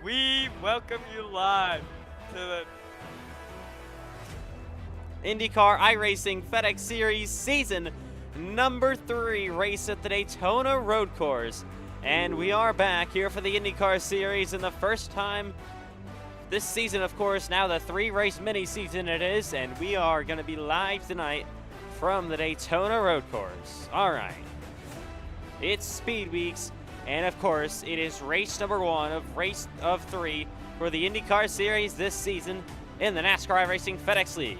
We welcome you live to the IndyCar iRacing FedEx Series Season number 3 race at the Daytona Road Course. And we are back here for the IndyCar Series, and the first time this season, of course, now the 3-race mini-season it is, and we are going to be live tonight from the Daytona Road Course. All right. It's Speed Weeks, and of course, it is race number 1 of race of 3 for the IndyCar Series this season in the NASCAR iRacing FedEx League.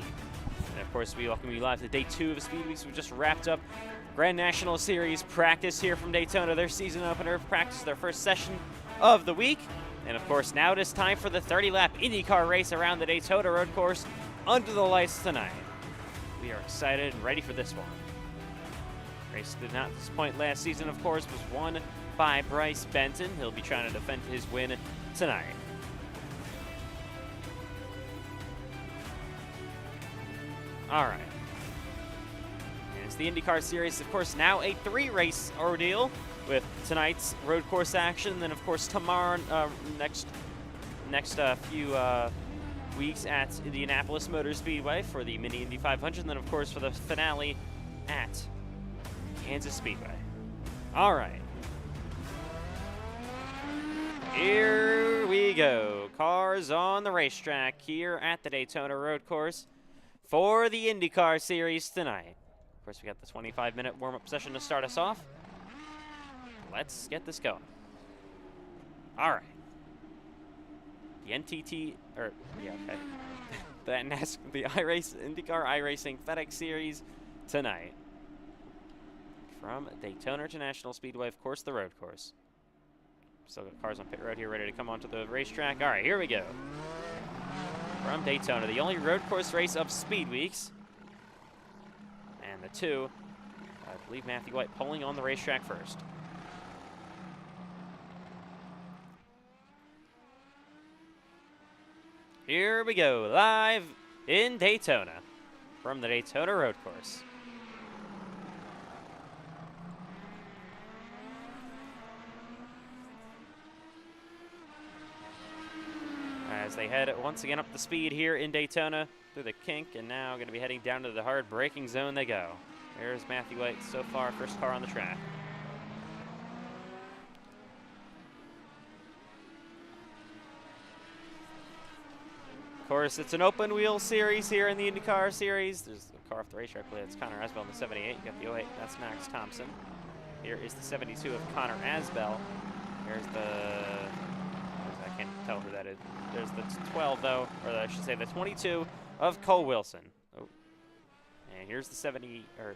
And of course, we welcome you live to day 2 of Speed Weeks. We just wrapped up Grand National Series practice here from Daytona, their season opener practice, their first session of the week. And of course, now it is time for the 30-lap IndyCar race around the Daytona Road Course under the lights tonight. We are excited and ready for this one. Race did not disappoint last season, of course, was won by Bryce Benton. He'll be trying to defend his win tonight. All right. And it's the IndyCar Series, of course, now a 3-race ordeal with tonight's road course action. And then, of course, tomorrow, next few weeks at Indianapolis Motor Speedway for the Mini Indy 500. And then, of course, for the finale at Kansas Speedway. All right. Here we go. Cars on the racetrack here at the Daytona Road Course for the IndyCar Series tonight. Of course, we got the 25-minute warm-up session to start us off. Let's get this going. All right. The NTT, or, yeah, okay. the IndyCar iRacing FedEx Series tonight. From Daytona International Speedway, of course, the road course. Still got cars on pit road here ready to come onto the racetrack. All right, here we go. From Daytona, the only road course race of Speed Weeks. And the 2, I believe Matthew White pulling on the racetrack first. Here we go, live in Daytona from the Daytona Road Course. As they head once again up the speed here in Daytona through the kink, and now going to be heading down to the hard braking zone they go. There's Matthew White so far, first car on the track. Of course, it's an open wheel series here in the IndyCar Series. There's a car off the racetrack. That's Connor Asbell in the 78. You got the 08, that's Max Thompson. Here is the 72 of Connor Asbell. Here's the, I can't tell who that is. There's the 12, though, or I should say the 22 of Cole Wilson. Oh. And here's the 70, or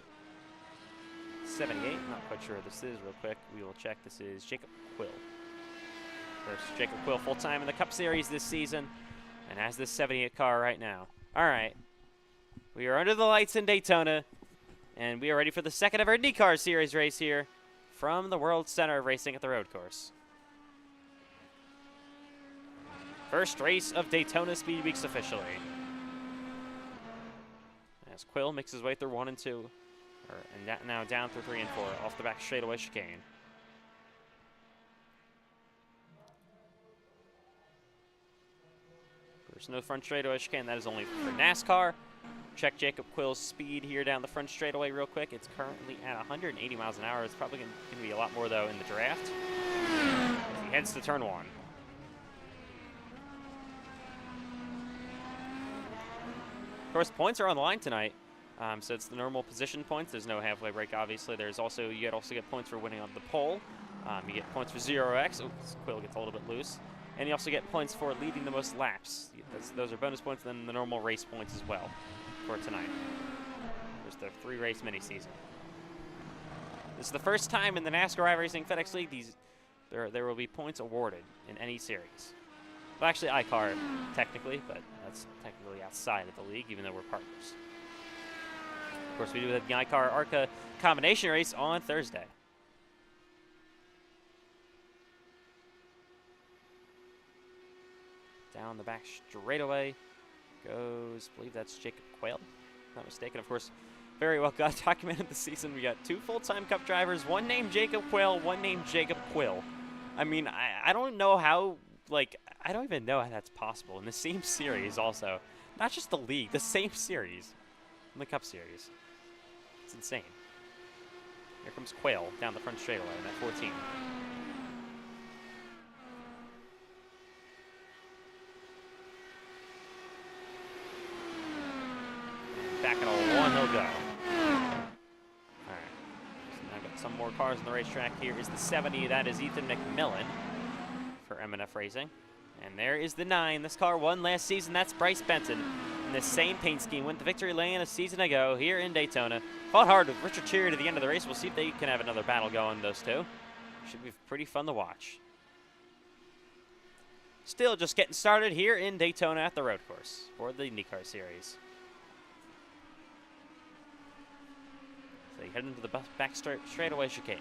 78. Not quite sure who this is real quick. We will check. This is Jacob Quill. First, Jacob Quill full-time in the Cup Series this season, and has this 78 car right now. All right. We are under the lights in Daytona, and we are ready for the second ever IndyCar Series race here from the World Center of Racing at the road course. First race of Daytona Speed Weeks officially. As Quill makes his way through 1 and 2, and now down through 3 and 4, off the back straightaway chicane. There's no front straightaway chicane, that is only for NASCAR. Check Jacob Quill's speed here down the front straightaway real quick. It's currently at 180 miles an hour. It's probably going to be a lot more, though, in the draft. As he heads to turn 1. Of course, points are on the line tonight, so it's the normal position points. There's no halfway break, obviously. There's also, you also get points for winning on the pole. You get points for 0x. Oh, Quill gets a little bit loose. And you also get points for leading the most laps. Those are bonus points, and then the normal race points as well for tonight. There's the 3-race mini-season. This is the first time in the NASCAR iRacing FedEx League there will be points awarded in any series. Well, actually, ICAR, technically, but that's technically outside of the league, even though we're partners. Of course, we do have the ICAR ARCA combination race on Thursday. Down the back straightaway goes, I believe that's Jacob Quayle, if not mistaken. Of course, very well documented this season. We got 2 full-time Cup drivers, one named Jacob Quayle, one named Jacob Quill. I mean, I don't know how like, I don't even know how that's possible in the same series also. Not just the league, the same series. In the Cup Series. It's insane. Here comes Quayle down the front straightaway in that 14. Back at a one, he'll go. All right. So now got some more cars on the racetrack. Here is the 70. That is Ethan McMillan for M&F Racing. And there is the 9. This car won last season. That's Bryce Benton in the same paint scheme. Went to victory lane a season ago here in Daytona. Fought hard with Richard Cherry to the end of the race. We'll see if they can have another battle going, those two. Should be pretty fun to watch. Still just getting started here in Daytona at the road course for the IndyCar Series. So you head into the back straightaway chicane.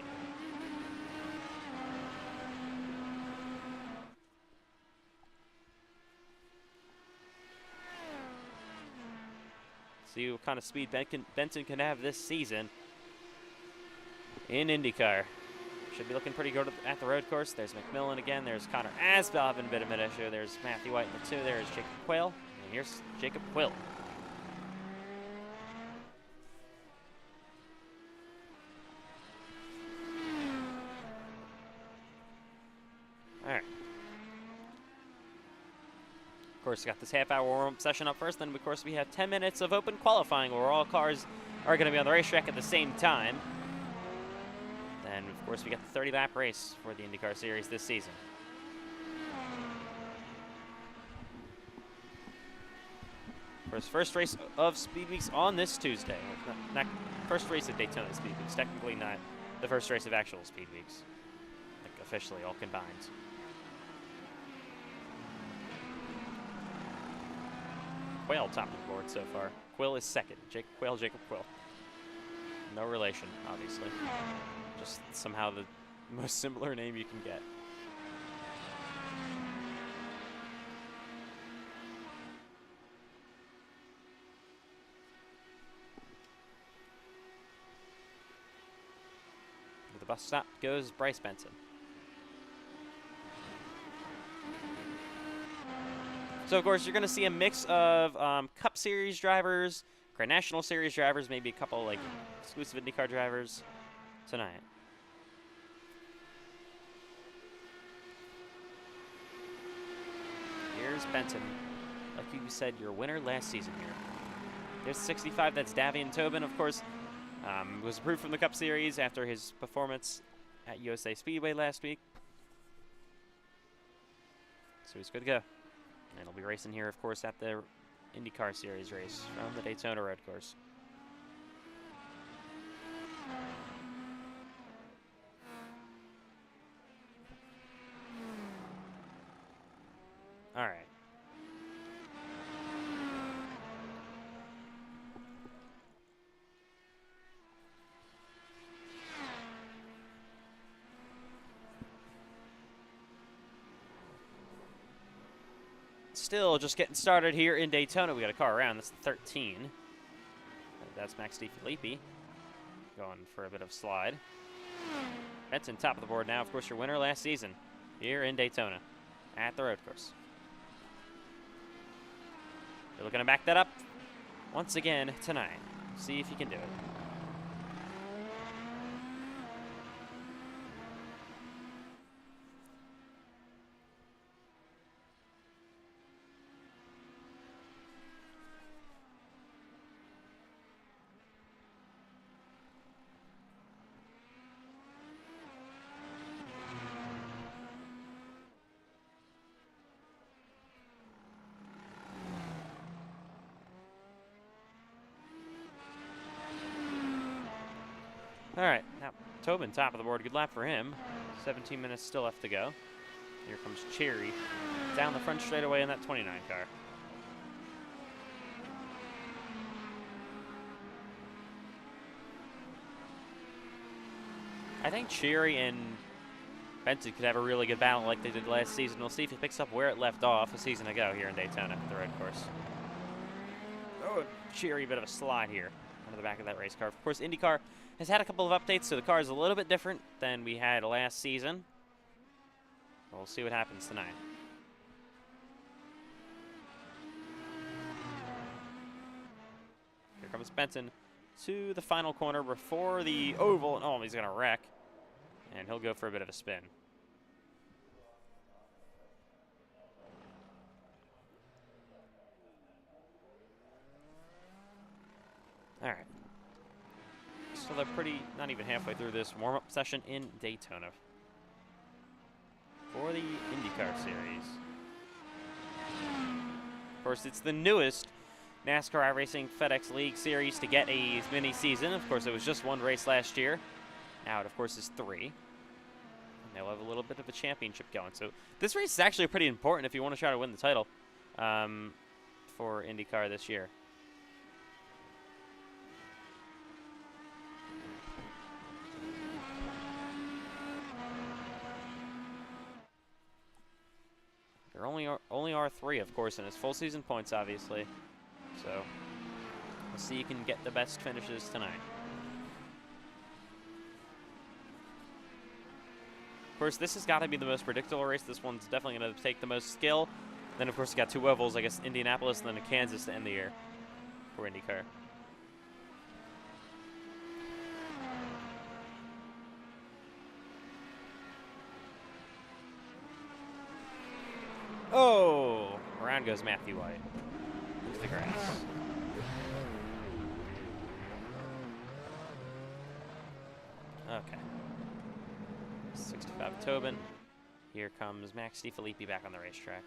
See what kind of speed Benson can have this season in IndyCar. Should be looking pretty good at the road course. There's McMillan again. There's Connor Asbell having a bit of an issue. There's Matthew White in the 2. There's Jacob Quayle. And here's Jacob Quill. All right. Of course, we got this half-hour warm-up session up first. Then, of course, we have 10 minutes of open qualifying where all cars are going to be on the racetrack at the same time. Then, of course, we got the 30-lap race for the IndyCar Series this season. Of course, first race of Speed Weeks on this Tuesday. Not first race of Daytona Speed Weeks. Technically not the first race of actual Speed Weeks. Like, officially all combined. Quayle top of the board so far. Quill is second. Jacob Quill. No relation, obviously. Just somehow the most similar name you can get. To the bus stop goes Bryce Benson. So, of course, you're going to see a mix of Cup Series drivers, Grand National Series drivers, maybe a couple, like, exclusive IndyCar drivers tonight. Here's Benton. Like you said, your winner last season here. There's 65, that's Davian Tobin, of course. Was approved from the Cup Series after his performance at USA Speedway last week. So he's good to go. And he'll be racing here, of course, at the IndyCar Series race from the Daytona road course. All right. Still just getting started here in Daytona. We got a car around. That's the 13. That's Max DiFilippi going for a bit of slide. Benton top of the board now. Of course, your winner last season here in Daytona at the road course. You're looking to back that up once again tonight. See if you can do it. All right, now Tobin top of the board. Good lap for him. 17 minutes still left to go. Here comes Cherry down the front straightaway in that 29 car. I think Cherry and Benton could have a really good battle like they did last season. We'll see if he picks up where it left off a season ago here in Daytona at the road course. Oh, Cherry, a bit of a slide here onto the back of that race car. Of course, IndyCar has had a couple of updates, so the car is a little bit different than we had last season. We'll see what happens tonight. comes Benson to the final corner before the oval. Oh, he's going to wreck. And he'll go for a bit of a spin. All right. So they're not even halfway through this warm-up session in Daytona for the IndyCar Series. Of course, it's the newest NASCAR iRacing FedEx League Series to get a mini season. Of course, it was just one race last year. Now it, of course, is 3. And they'll have a little bit of a championship going. So this race is actually pretty important if you want to try to win the title for IndyCar this year. There only are 3, of course, and it's full season points, obviously. So we'll see who can get the best finishes tonight. Of course, this has got to be the most predictable race. This one's definitely going to take the most skill. Then, of course, you got 2 ovals, I guess, Indianapolis and then Kansas to end the year for IndyCar. Oh, around goes Matthew White into the grass. Okay. 65 Tobin. Here comes Max DiFilippi back on the racetrack.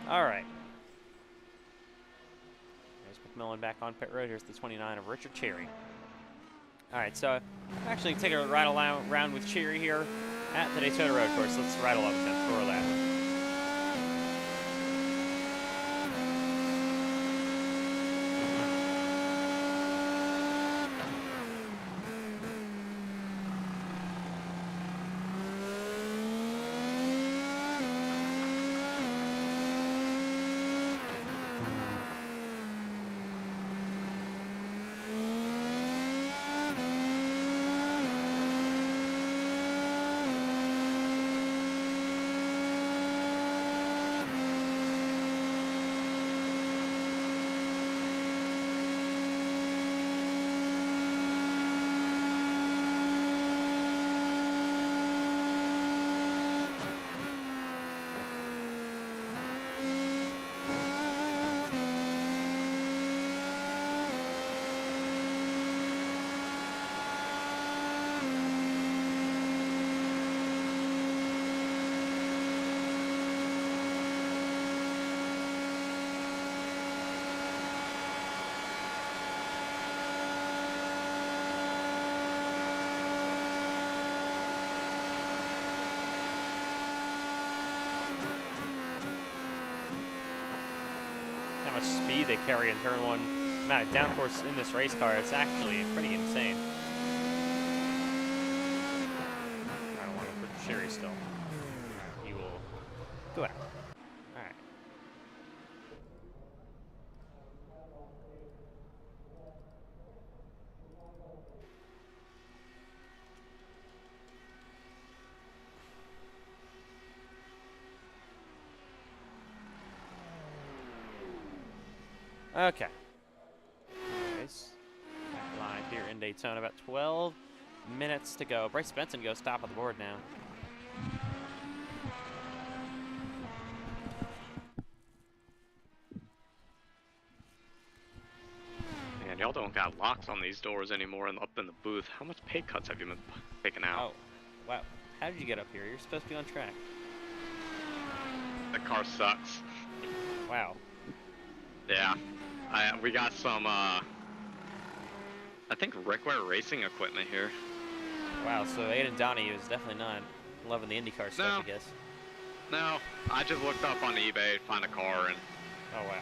All right. There's McMillan back on pit road. Here's the 29 of Richard Cherry. All right, so I'm actually taking a ride around with Cherry here at the Daytona Road Course. Let's ride along with him for a lap. How much speed they carry in turn 1. The amount of downforce in this race car, it's actually pretty insane. I don't want to put Cherry still. He will go out. All right. Okay. Anyways, back line here in Daytona, about 12 minutes to go. Bryce Benson goes top of the board now. Man, y'all don't got locks on these doors anymore and up in the booth. How much pay cuts have you been taking out? Oh, wow. How did you get up here? You're supposed to be on track. The car sucks. Wow. Yeah. We got some, I I think Rick wear racing equipment here. Wow, so Aiden Donnie was definitely not loving the IndyCar stuff, I guess. No, I just looked up on eBay, found a car, and... Oh, wow.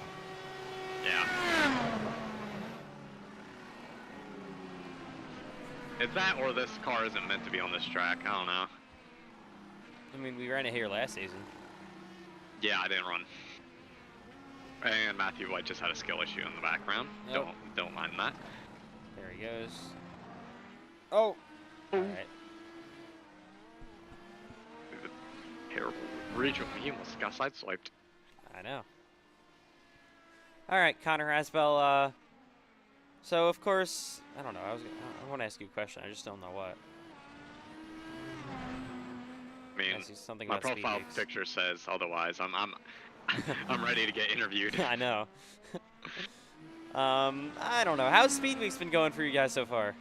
Yeah. It's that or this car isn't meant to be on this track. I don't know. I mean, we ran it here last season. Yeah, I didn't run. And Matthew White just had a skill issue in the background. Nope. Don't mind that. There he goes. Oh! Alright. Terrible regional. He almost got sideswiped. I know. Alright, Connor Asbell, so of course, I don't know, I want to ask you a question, I just don't know what. I mean, something my about profile picture says otherwise. I'm ready to get interviewed. I know. I don't know. How's Speed Week's been going for you guys so far?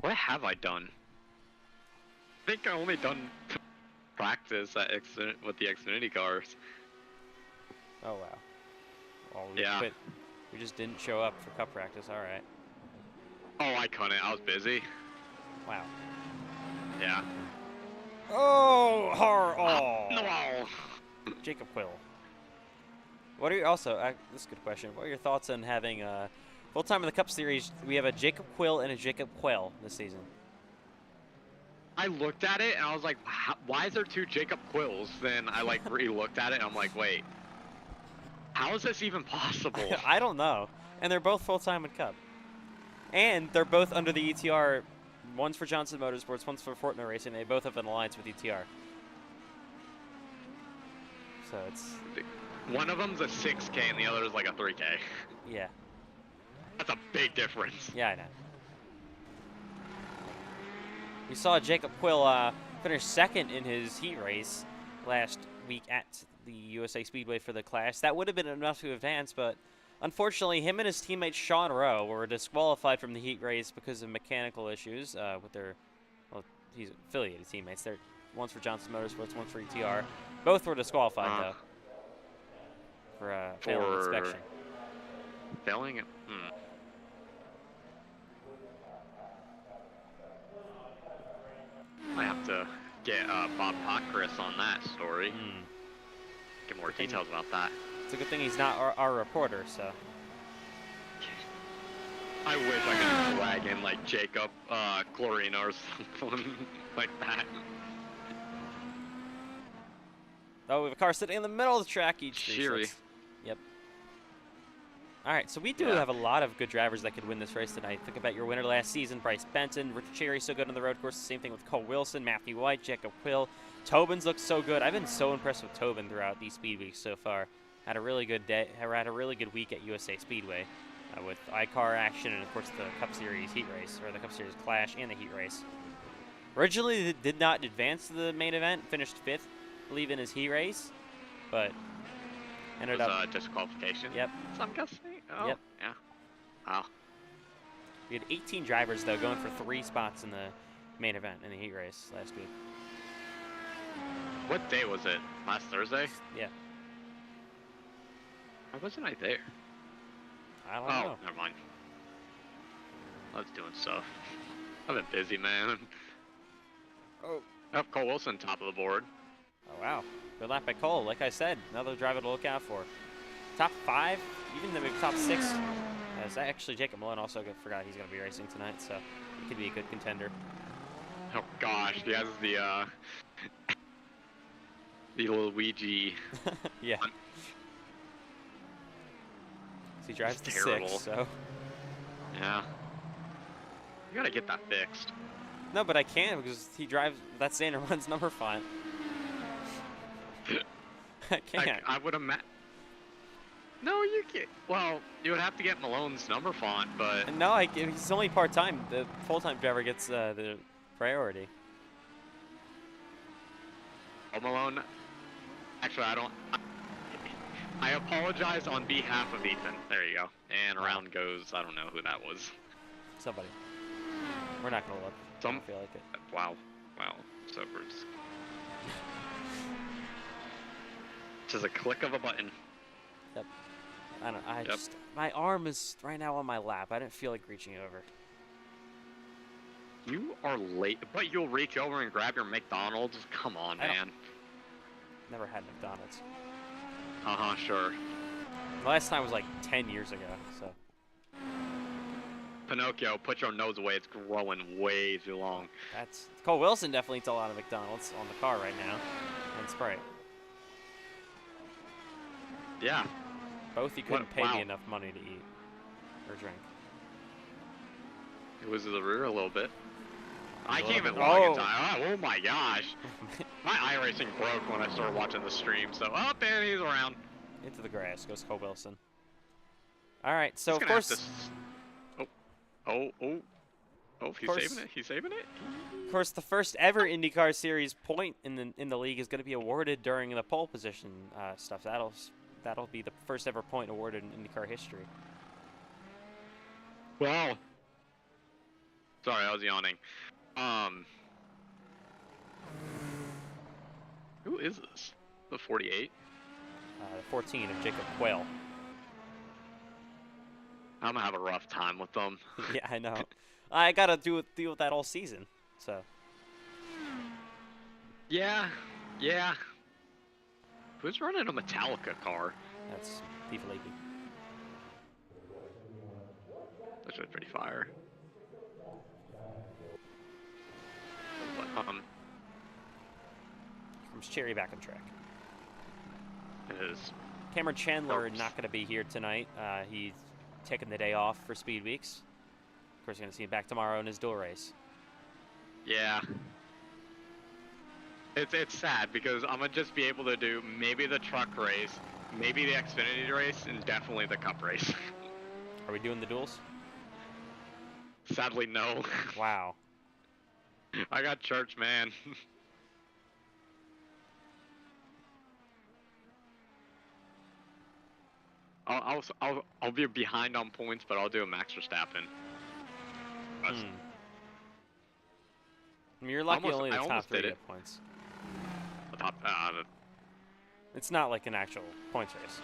What have I done? I think I only done practice at with the Xfinity cars. Oh wow. Well, yeah. Quit. We just didn't show up for cup practice. All right. Oh, I couldn't. I was busy. Wow. Yeah. Oh, oh. No. Jacob Quill. What are your this is a good question. What are your thoughts on having full time in the Cup Series? We have a Jacob Quill and a Jacob Quell this season. I looked at it and I was like, why is there two Jacob Quills? Then I like re-looked at it and I'm like, wait, how is this even possible? I don't know. And they're both full time in Cup. And they're both under the ETR. One's for Johnson Motorsports, one's for Fortner Racing. They both have an alliance with ETR. So it's... One of them's a 6K and the other is like a 3K. Yeah. That's a big difference. Yeah, I know. We saw Jacob Quill finish second in his heat race last week at the USA Speedway for the Clash. That would have been enough to advance, but unfortunately, him and his teammate Sean Rowe were disqualified from the heat race because of mechanical issues with their, well, he's affiliated teammates. One's for Johnson Motorsports, one's for ETR. Both were disqualified, though, for failing inspection. Failing it? I have to get Bob Pockris on that story. Get more details about that. It's a good thing he's not our reporter, so. I wish I could flag in like Jacob Chlorina or something like that. Oh, we have a car sitting in the middle of the track each. Cheery. Yep. All right, so we do have a lot of good drivers that could win this race tonight. Think about your winner last season, Bryce Benton. Richard Cherry so good on the road course. Same thing with Cole Wilson, Matthew White, Jacob Quill. Tobin's looks so good. I've been so impressed with Tobin throughout these speed weeks so far. Had a really good day. Had a really good week at USA Speedway with iCar action and of course the Cup Series heat race, or the Cup Series Clash and the heat race. Originally, it did not advance to the main event. Finished 5th, I believe, in his heat race, but ended up disqualification. Yep. So I'm guessing. Oh, yep. Yeah. Wow. We had 18 drivers though going for 3 spots in the main event in the heat race last week. What day was it? Last Thursday? Yeah. Why wasn't I there? I don't know. Never mind. I was doing stuff. I've been busy, man. Oh. Cole Wilson, top of the board. Oh, wow. Good lap by Cole. Like I said, another driver to look out for. Top 5, even the top 6. As actually, Jacob Malone also forgot he's going to be racing tonight, so he could be a good contender. Oh, gosh. He has the Luigi. Yeah. He drives the 6, so. Yeah. You gotta get that fixed. No, but I can't because he drives. That's Xander One's number font. I can't. I would imagine. No, you can't. Well, you would have to get Malone's number font, but. No, he's only part time. The full time driver gets the priority. Oh, Malone. Actually, I don't. I apologize on behalf of Ethan. There you go. And around goes, I don't know who that was. Somebody. We're not going to look. I don't feel like it. Wow. Wow. So we're just a click of a button. Yep. I just, my arm is right now on my lap. I didn't feel like reaching over. You are late, but you'll reach over and grab your McDonald's? Come on, man. Never had McDonald's. Sure. The last time was like 10 years ago, so. Pinocchio, put your nose away. It's growing way too long. That's Cole Wilson definitely eats a lot of McDonald's on the car right now, and Sprite. Yeah. Both you couldn't pay me enough money to eat or drink. It was the rear a little bit. I can't even log in time. Oh my gosh. My iRacing broke when I started watching the stream, so up and he's around. Into the grass goes Cole Wilson. All right, so of course. Oh, he's saving it. He's saving it. Of course, the first ever IndyCar Series point in the league is going to be awarded during the pole position stuff. That'll be the first ever point awarded in IndyCar history. Wow. Sorry, I was yawning. Who is this? The 48? The 14 of Jacob Quayle. I'm gonna have a rough time with them. Yeah, I know. I gotta deal with that all season. So. Yeah. Who's running a Metallica car? That's P-Flaky. That's really pretty fire. Comes Cherry back on track. It is. Cameron Chandler not going to be here tonight. He's taking the day off for Speed Weeks. Of course, you're going to see him back tomorrow in his dual race. Yeah. It's sad because I'm going to just be able to do maybe the truck race, maybe the Xfinity race, and definitely the Cup race. Are we doing the duels? Sadly, no. Wow. I got church, man. I'll be behind on points, but I'll do a Max Verstappen. I mean, you're lucky only the top 3 get points. The top. It's not like an actual points race.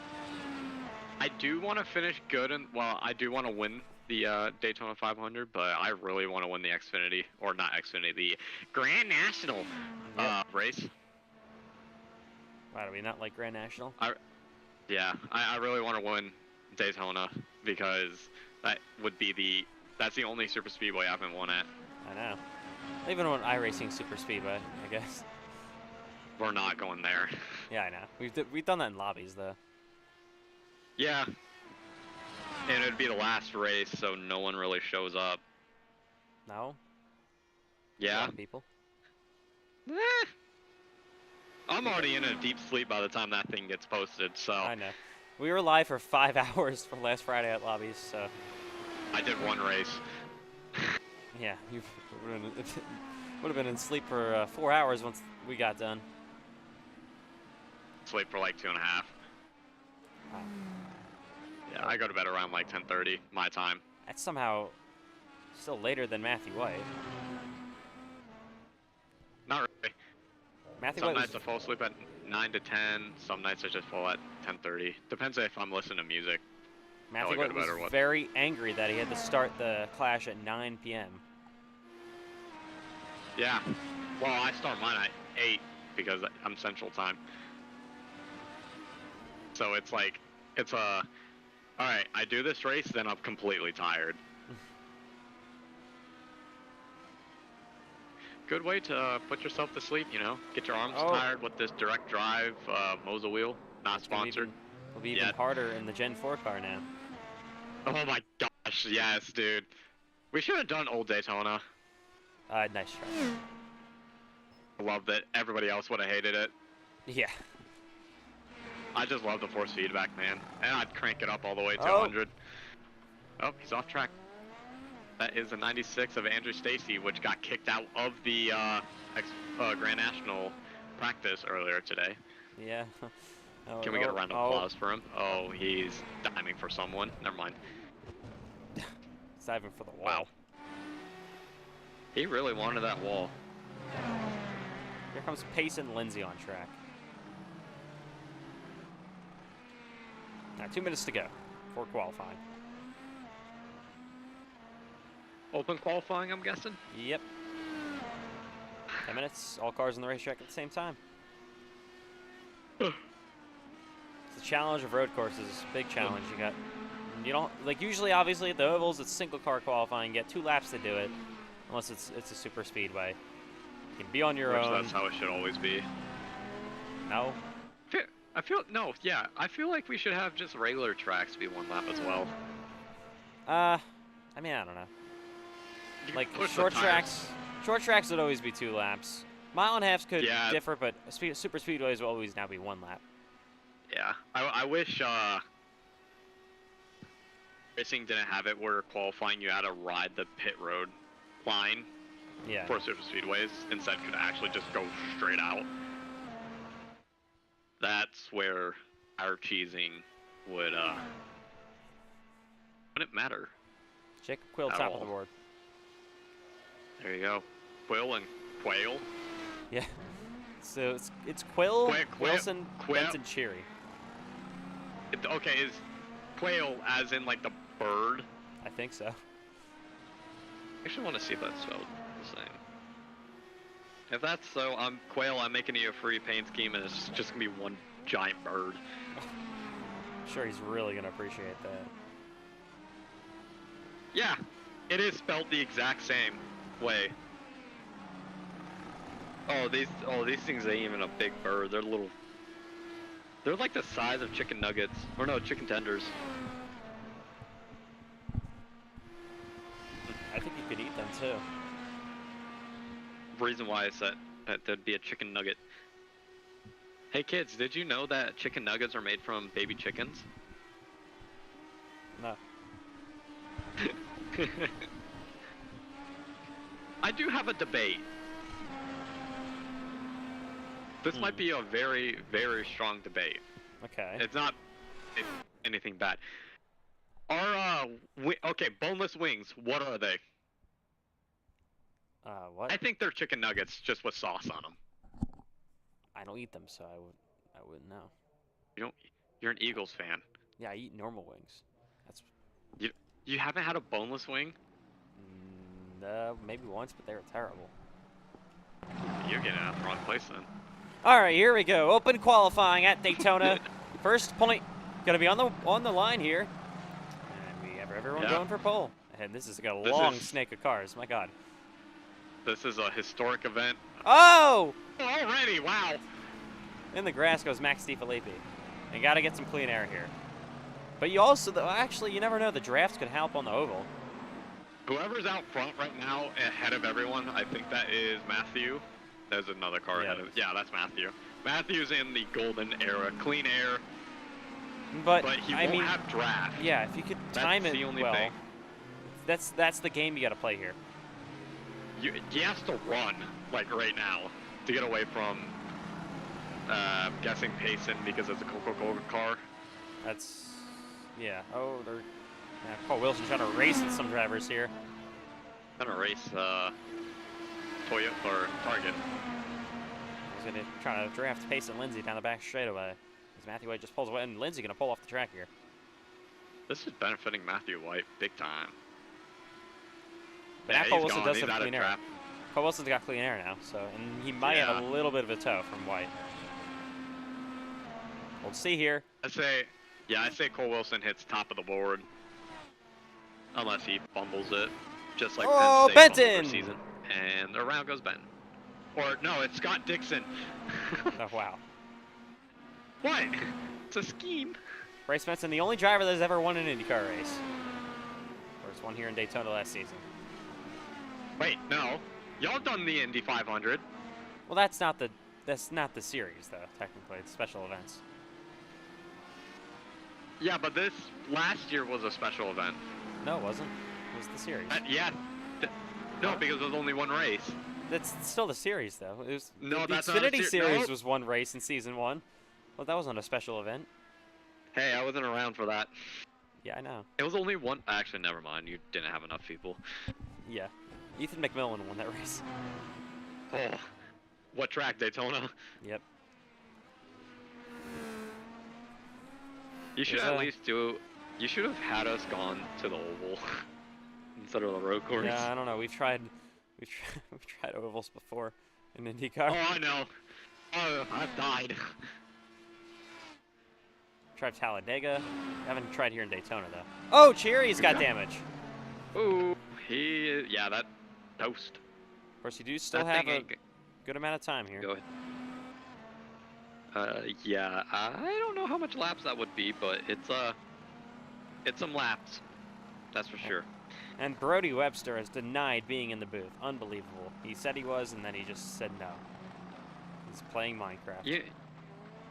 I do want to finish good, and well, I do want to win the Daytona 500, but I really want to win the Xfinity, or not Xfinity, the Grand National race. Why do we not like Grand National? Yeah, I really want to win Daytona because that's the only super speedway I haven't won at. I know. I even won iRacing super speedway, I guess. We're not going there. Yeah, I know. We've done that in lobbies though. Yeah. And it'd be the last race, so no one really shows up. No? Yeah. A lot of people. I'm already in a deep sleep by the time that thing gets posted, so. I know. We were live for 5 hours for last Friday at lobbies, so. I did one race. Yeah, you would have been in sleep for 4 hours once we got done. Sleep for like 2.5. Wow. Yeah, I go to bed around like 10:30 my time. That's somehow still later than Matthew White. Not really. Matthew Some White nights I fall asleep at 9 to 10. Some nights I just fall at 10:30. Depends if I'm listening to music. Matthew White was very angry that he had to start the Clash at 9 p.m. Yeah. Well, I start mine at 8 because I'm Central Time. So it's like, alright, I do this race, then I'm completely tired. Good way to put yourself to sleep, you know? Get your arms tired with this direct drive Moza wheel, not sponsored. It'll be even harder in the Gen 4 car now. Oh my gosh, yes, dude. We should have done Old Daytona. Nice try. I loved it. Everybody else would have hated it. Yeah. I just love the force feedback, man. And I'd crank it up all the way to 100. Oh, he's off track. That is a 96 of Andrew Stacy, which got kicked out of the Grand National practice earlier today. Yeah. Can we get a round of applause for him? Oh, he's diving for someone. Never mind. He's diving for the wall. Wow. He really wanted that wall. Here comes Pace and Lindsay on track. Now 2 minutes to go. for qualifying. Open qualifying, I'm guessing? Yep. 10 minutes, all cars on the racetrack at the same time. It's the challenge of road courses. Big challenge. You don't, like, usually, obviously, at the ovals, it's single car qualifying. You get 2 laps to do it, unless it's a super speedway. You can be on your own. That's how it should always be. No. I feel like we should have just regular tracks be 1 lap as well. I mean, I don't know. Like, short tracks would always be 2 laps. Mile and a halves could differ, but super speedways will always now be 1 lap. Yeah, I wish racing didn't have it where qualifying you had to ride the pit road line for super speedways. Instead, could actually just go straight out. That's where our cheesing wouldn't matter. Jacob Quill, top of the board. There you go. Quill and Quail. Yeah. So it's Quill, Wilson, Benson, Cheery. Okay, is Quail as in like the bird? I think so. I actually want to see if that's spelled the same. If that's so, Quail, I'm making you a free paint scheme and it's just gonna be 1 giant bird. I'm sure he's really gonna appreciate that. Yeah, it is spelled the exact same way. Oh, these things ain't even a big bird. They're little. They're like the size of chicken nuggets, or no, chicken tenders. I think you could eat them too. Reason why is that there'd be a chicken nugget. Hey kids, did you know that chicken nuggets are made from baby chickens? No. I do have a debate. This might be a very, very strong debate. Okay. It's not anything bad. Okay, boneless wings, what are they? What? I think they're chicken nuggets, just with sauce on them. I don't eat them, so I wouldn't know. You're an Eagles fan. Yeah, I eat normal wings. That's. You haven't had a boneless wing? Maybe once, but they were terrible. You're getting out the wrong place then. All right, here we go. Open qualifying at Daytona. First point gonna be on the line here, and we have everyone going for pole. And this has got a long snake of cars. My God. This is a historic event. Oh! Already, wow. In the grass goes Max DiFilippi. You got to get some clean air here. But you also, actually, you never know. The drafts could help on the oval. Whoever's out front right now, ahead of everyone, I think that is Matthew. There's another car ahead of. Yeah, that's Matthew. Matthew's in the golden era, clean air. But he won't have draft. Yeah, if you could time it the only well, thing. that's the game you got to play here. He has to run, like right now, to get away from, I'm guessing Payson because it's a Coca-Cola car. That's, yeah. Oh, they're, Paul Wilson trying to race with some drivers here. Trying to race, Toyota or Target. He's going to try to draft Payson Lindsay down the back straightaway. As Matthew White just pulls away, and Lindsay going to pull off the track here. This is benefiting Matthew White big time. But now Cole Wilson does have clean air. Cole Wilson's got clean air now, so, and he might have a little bit of a toe from White. We'll see here. I say Cole Wilson hits top of the board. Unless he fumbles it. Just like Penn State fumbled season. And around goes Ben. Or, no, it's Scott Dixon. Oh, wow. What? It's a scheme. Bryce Benson, the only driver that's ever won an IndyCar race. First one here in Daytona last season. Wait, no. Y'all done the Indy 500. Well, that's not the series, though, technically. It's special events. Yeah, but this last year was a special event. No, it wasn't. It was the series. No, because there was only one race. That's still the series, though. It was, no, the Xfinity series was one race in season 1. Well, that wasn't a special event. Hey, I wasn't around for that. Yeah, I know. It was only one. Actually, never mind. You didn't have enough people. Yeah. Ethan McMillan won that race. Oh, what track? Daytona? Yep. You should at least do You should have had us gone to the oval instead of the road course. Yeah, I don't know. We've tried ovals before in IndyCar. Oh, I know. Oh, I've died. Tried Talladega. Haven't tried here in Daytona though. Oh, Cherry's got damage. Ooh, yeah, that toast. Of course, you do still have a good amount of time here. Go ahead. Yeah, I don't know how much laps that would be, but it's some laps. That's for sure. And Brody Webster has denied being in the booth. Unbelievable. He said he was, and then he just said no. He's playing Minecraft.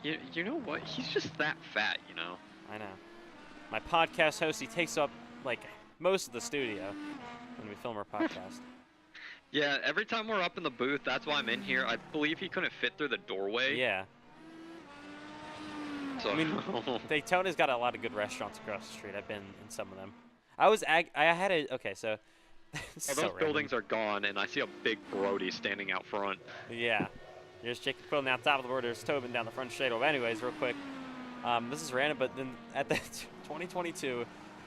You know what? He's just that fat, you know. I know. My podcast host, he takes up, like, most of the studio when we film our podcast. Yeah, every time we're up in the booth, that's why I'm in here. I believe he couldn't fit through the doorway. Yeah. So. I mean, Daytona's got a lot of good restaurants across the street. I've been in some of them. Okay, so. Those buildings are gone, and I see a big Brody standing out front. Yeah. Here's Jacob Quill down top of the board. There's Tobin down the front straight. Well, anyways, real quick. This is random, but then at the 2022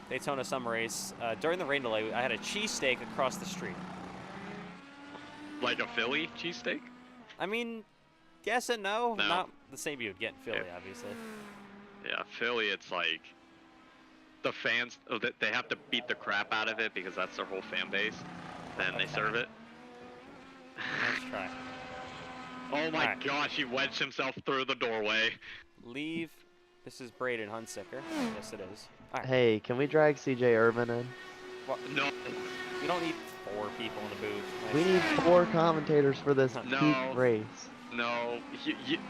Daytona Summer Race, during the rain delay, I had a cheesesteak across the street. Like a Philly cheesesteak? I mean, yes and no. No. Not the same you would get in Philly, obviously. Yeah, Philly, it's like the fans, they have to beat the crap out of it because that's their whole fan base. Then they serve it. Let's try. Oh my gosh, he wedged himself through the doorway. Leave. This is Braden Hunsicker. Yes, it is. All right. Hey, can we drag CJ Irvin in? Well, No. we don't need 4 people in the booth. We need 4 commentators for this No. peak race. No,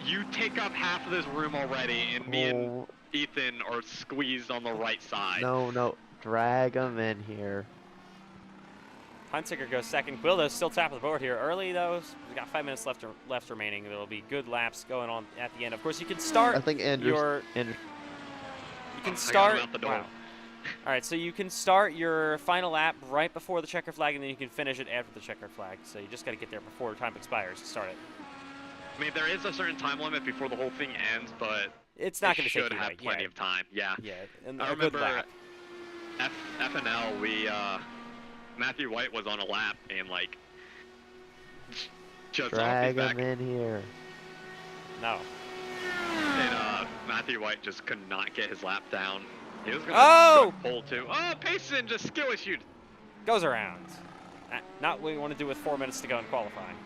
you take up half of this room already, and me and Ethan are squeezed on the right side. No, drag him in here. Hunsicker goes second. Quill still top of the board here. Early though, we got 5 minutes left remaining. There'll be good laps going on at the end. Of course, you can start. I think You can start. Out the door. Wow. All right, so you can start your final lap right before the checker flag, and then you can finish it after the checker flag. So you just got to get there before time expires to start it. I mean, there is a certain time limit before the whole thing ends, but it's not going to take should you have plenty of time. Yeah. Yeah, and I a good remember lap. FNL, Matthew White was on a lap and like just drag off his him back. in here. No. And Matthew White just could not get his lap down. He was gonna go pole too. Oh, Payson just skill issued. Goes around. Not what we want to do with 4 minutes to go in qualifying.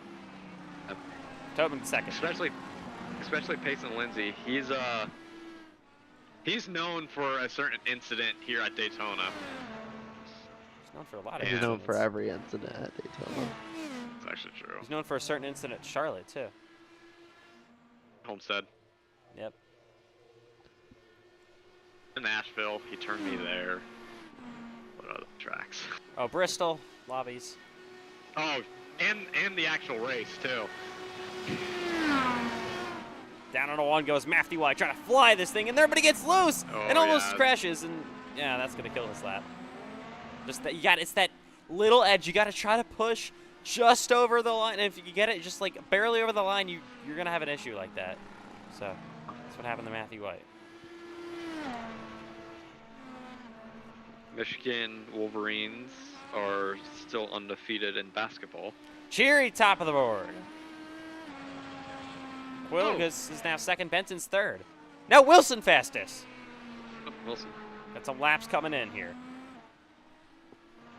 Tobin second. Especially Payson Lindsay. He's known for a certain incident here at Daytona. He's known for a lot of He's known incidents. for every incident at Daytona. It's actually true. He's known for a certain incident at Charlotte, too. Homestead. Yep. In Nashville, he turned me there. What other tracks? Oh, Bristol, lobbies. Oh, and the actual race too. Down on a 1 goes Matthew White trying to fly this thing in there, but he gets loose and almost crashes, and yeah, that's gonna kill his lap. Just that it's that little edge. You got to try to push just over the line, and if you get it just like barely over the line, you're gonna have an issue like that. So that's what happened to Matthew White. Michigan Wolverines are still undefeated in basketball. Cheery top of the board. Quill is now second. Benson's third. Now Wilson fastest. Wilson. Got some laps coming in here.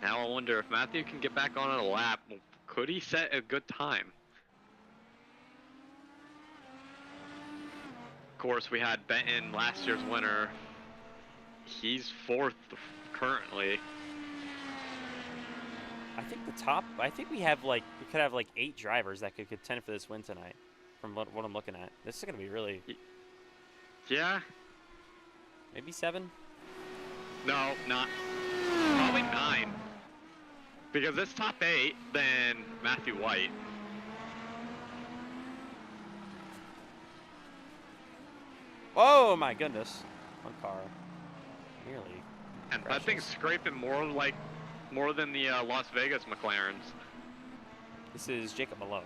Now I wonder if Matthew can get back on a lap. Could he set a good time? Of course, we had Benton, last year's winner. He's 4th currently. I think we could have like 8 drivers that could contend for this win tonight. From what I'm looking at, this is gonna be really. Yeah. Maybe 7. No, not. Probably 9. Because it's top 8, then Matthew White. Oh my goodness! One car, nearly. And crashes. that thing's scraping more than the Las Vegas McLarens. This is Jacob Malone.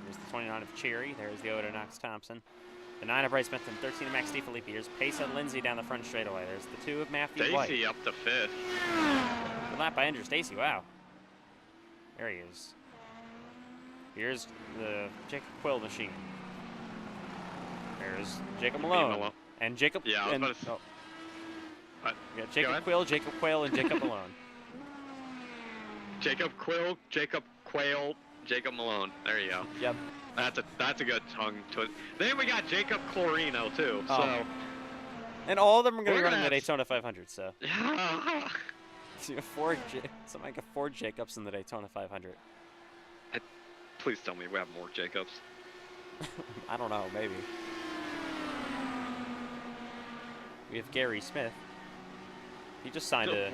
There's the 29 of Cherry. There's the Oda Knox Thompson. The 9 of Bryce Benson, 13 of Max DeFilippi. Here's Pace and Lindsay down the front straightaway. There's the 2 of Matthew White. Stacy up to 5th. Good lap by Andrew Stacy. Wow. There he is. Here's the Jacob Quill machine. There's Jacob Malone. And Jacob. Yeah, I was about to oh. Go Jacob Quill, Jacob Quayle, and Jacob Malone. Jacob Quill, Jacob Quayle, Jacob Malone. There you go. Yep. That's a good tongue twist. Then we got Jacob Clorino too. So. And all of them are going to be We're running gonna the Daytona 500. So. Yeah. So you have something like 4 Jacobs in the Daytona 500. Please tell me we have more Jacobs. I don't know. Maybe. We have Gary Smith. He just signed a.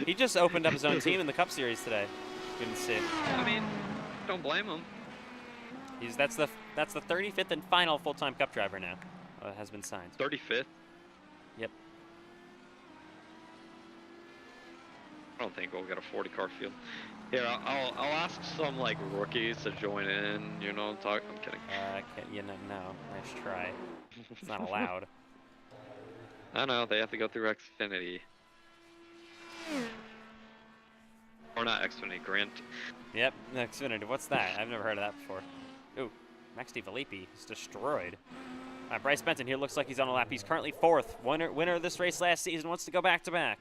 He just opened up his own team in the Cup Series today. Couldn't see. I mean, don't blame him. That's the 35th and final full-time Cup driver now. Has been signed. 35th. Yep. I don't think we'll get a 40-car field. Here, I'll ask some like rookies to join in. You know, I'm kidding. No. Nice try. It's not allowed. I know, they have to go through Xfinity. Or not Xfinity, Grant. Yep, Xfinity. What's that? I've never heard of that before. Ooh, Max DeFilippi is destroyed. Bryce Benton here looks like he's on a lap. He's currently 4th. Winner of this race last season, wants to go back-to-back.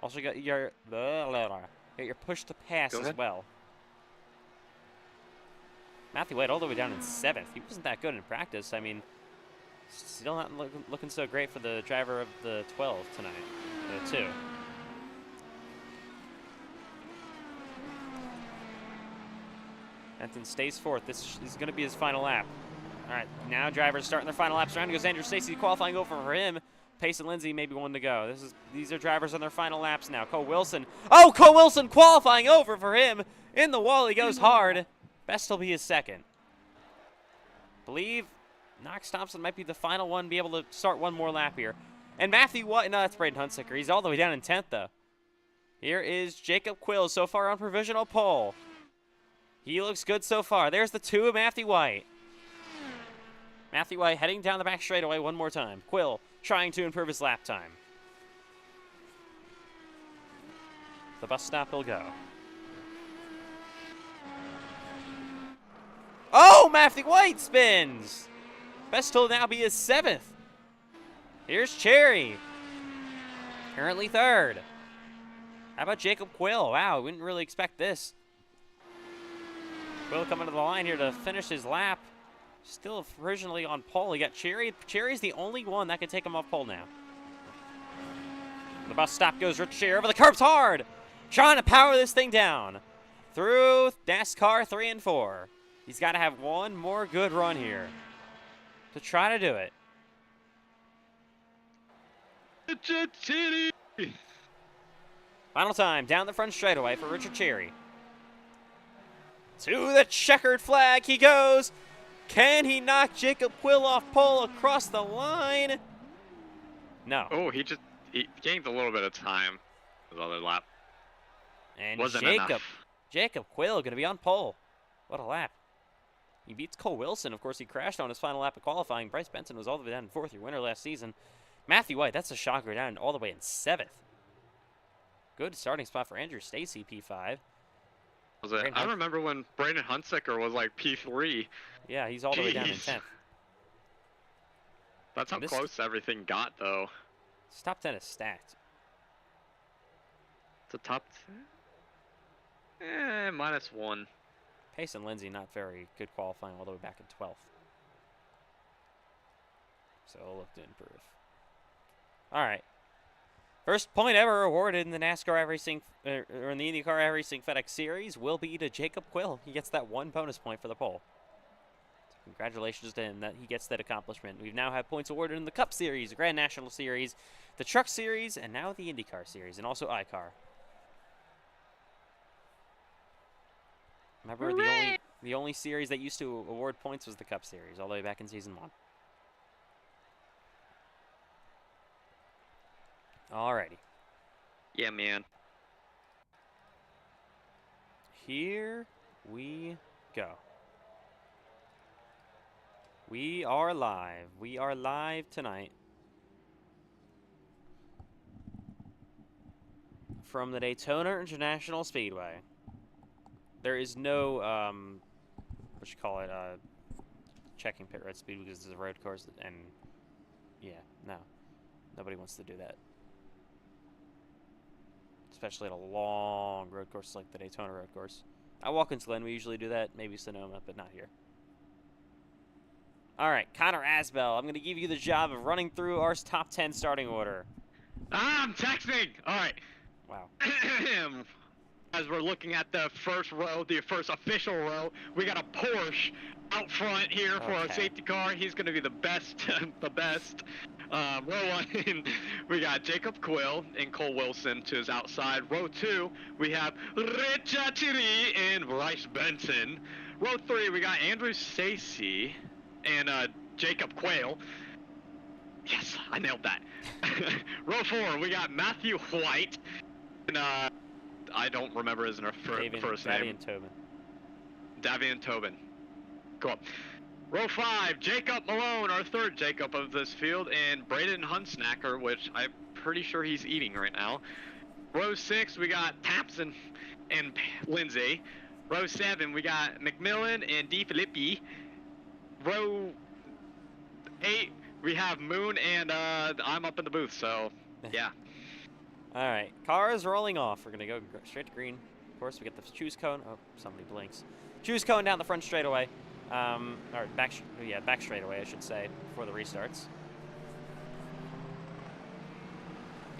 Also got your push to pass as well. Matthew White all the way down in 7th. He wasn't that good in practice. I mean, still not looking so great for the driver of the 12 tonight. The 2. Benton stays 4th. This is going to be his final lap. All right, now drivers starting their final laps. Around goes Andrew Stacy, qualifying over for him. Pace and Lindsay maybe one to go. These are drivers on their final laps now. Cole Wilson. Oh, Cole Wilson qualifying over for him. In the wall, he goes hard. Best will be his 2nd. Believe Knox Thompson might be the final one, be able to start one more lap here. And Matthew White, no, that's Braden Hunsaker. He's all the way down in 10th, though. Here is Jacob Quill so far on provisional pole. He looks good so far. There's the 2 of Matthew White. Matthew White heading down the back straightaway one more time. Quill trying to improve his lap time. The bus stop will go. Oh, Matthew White spins. Best will now be his 7th. Here's Cherry. Currently 3rd. How about Jacob Quill? Wow, we didn't really expect this. Quill coming to the line here to finish his lap. Still originally on pole. He got Cherry. Cherry's the only one that can take him off pole now. The bus stop goes Rich Cherry over the curbs hard. Trying to power this thing down. Through NASCAR 3 and 4. He's got to have one more good run here to try to do it. Final time, down the front straightaway for Richard Cherry. To the checkered flag he goes. Can he knock Jacob Quill off pole across the line? No. Oh, he gained a little bit of time. His other lap. And wasn't Jacob enough. Jacob Quill going to be on pole. What a lap. He beats Cole Wilson. Of course, he crashed on his final lap of qualifying. Bryce Benson was all the way down in 4th, your winner last season. Matthew White, that's a shocker, down all the way in 7th. Good starting spot for Andrew Stacy, P5. I remember when Braden Hunsaker was like P3. Yeah, he's all the way down in 10th. That's how close everything got, though. His top 10 is stacked. It's a top 10? -1. Pace and Lindsay not very good qualifying all the way back in 12th. So he'll look to improve. All right. First point ever awarded in the NASCAR iRacing, or in the IndyCar iRacing FedEx Series will be to Jacob Quill. He gets that 1 bonus point for the pole. So congratulations to him that he gets that accomplishment. We've now had points awarded in the Cup Series, the Grand National Series, the Truck Series, and now the IndyCar Series, and also iCar. Remember, the only series that used to award points was the Cup Series, all the way back in Season 1. Alrighty. Yeah, man. Here we go. We are live. We are live tonight from the Daytona International Speedway. There is no, what you call it, checking pit road speed because it's a road course, and yeah, no. Nobody wants to do that. Especially at a long road course like the Daytona road course. At Watkins Glen, we usually do that, maybe Sonoma, but not here. All right, Connor Asbell, I'm going to give you the job of running through our top 10 starting order. I'm texting. All right. Wow. As we're looking at the first row, the first official row, we got a Porsche out front here for our safety car. He's going to be the best, the best. Row 1, we got Jacob Quill and Cole Wilson to his outside. Row 2, we have Richard Chiri and Bryce Benson. Row 3, we got Andrew Stacey and Jacob Quayle. Yes, I nailed that. Row 4, we got Matthew White and I don't remember his first name. Davian Tobin. Cool. Row 5, Jacob Malone, our third Jacob of this field, and Braden Hunsnacker, which I'm pretty sure he's eating right now. Row 6, we got Tapson and Lindsay. Row 7, we got McMillan and DeFilippi. Row 8, we have Moon and I'm up in the booth, so yeah. All right, car is rolling off. We're going to go straight to green. Of course, we get the choose cone. Oh, somebody blinks. Choose cone down the front straightaway. Or back straightaway, I should say, before the restarts.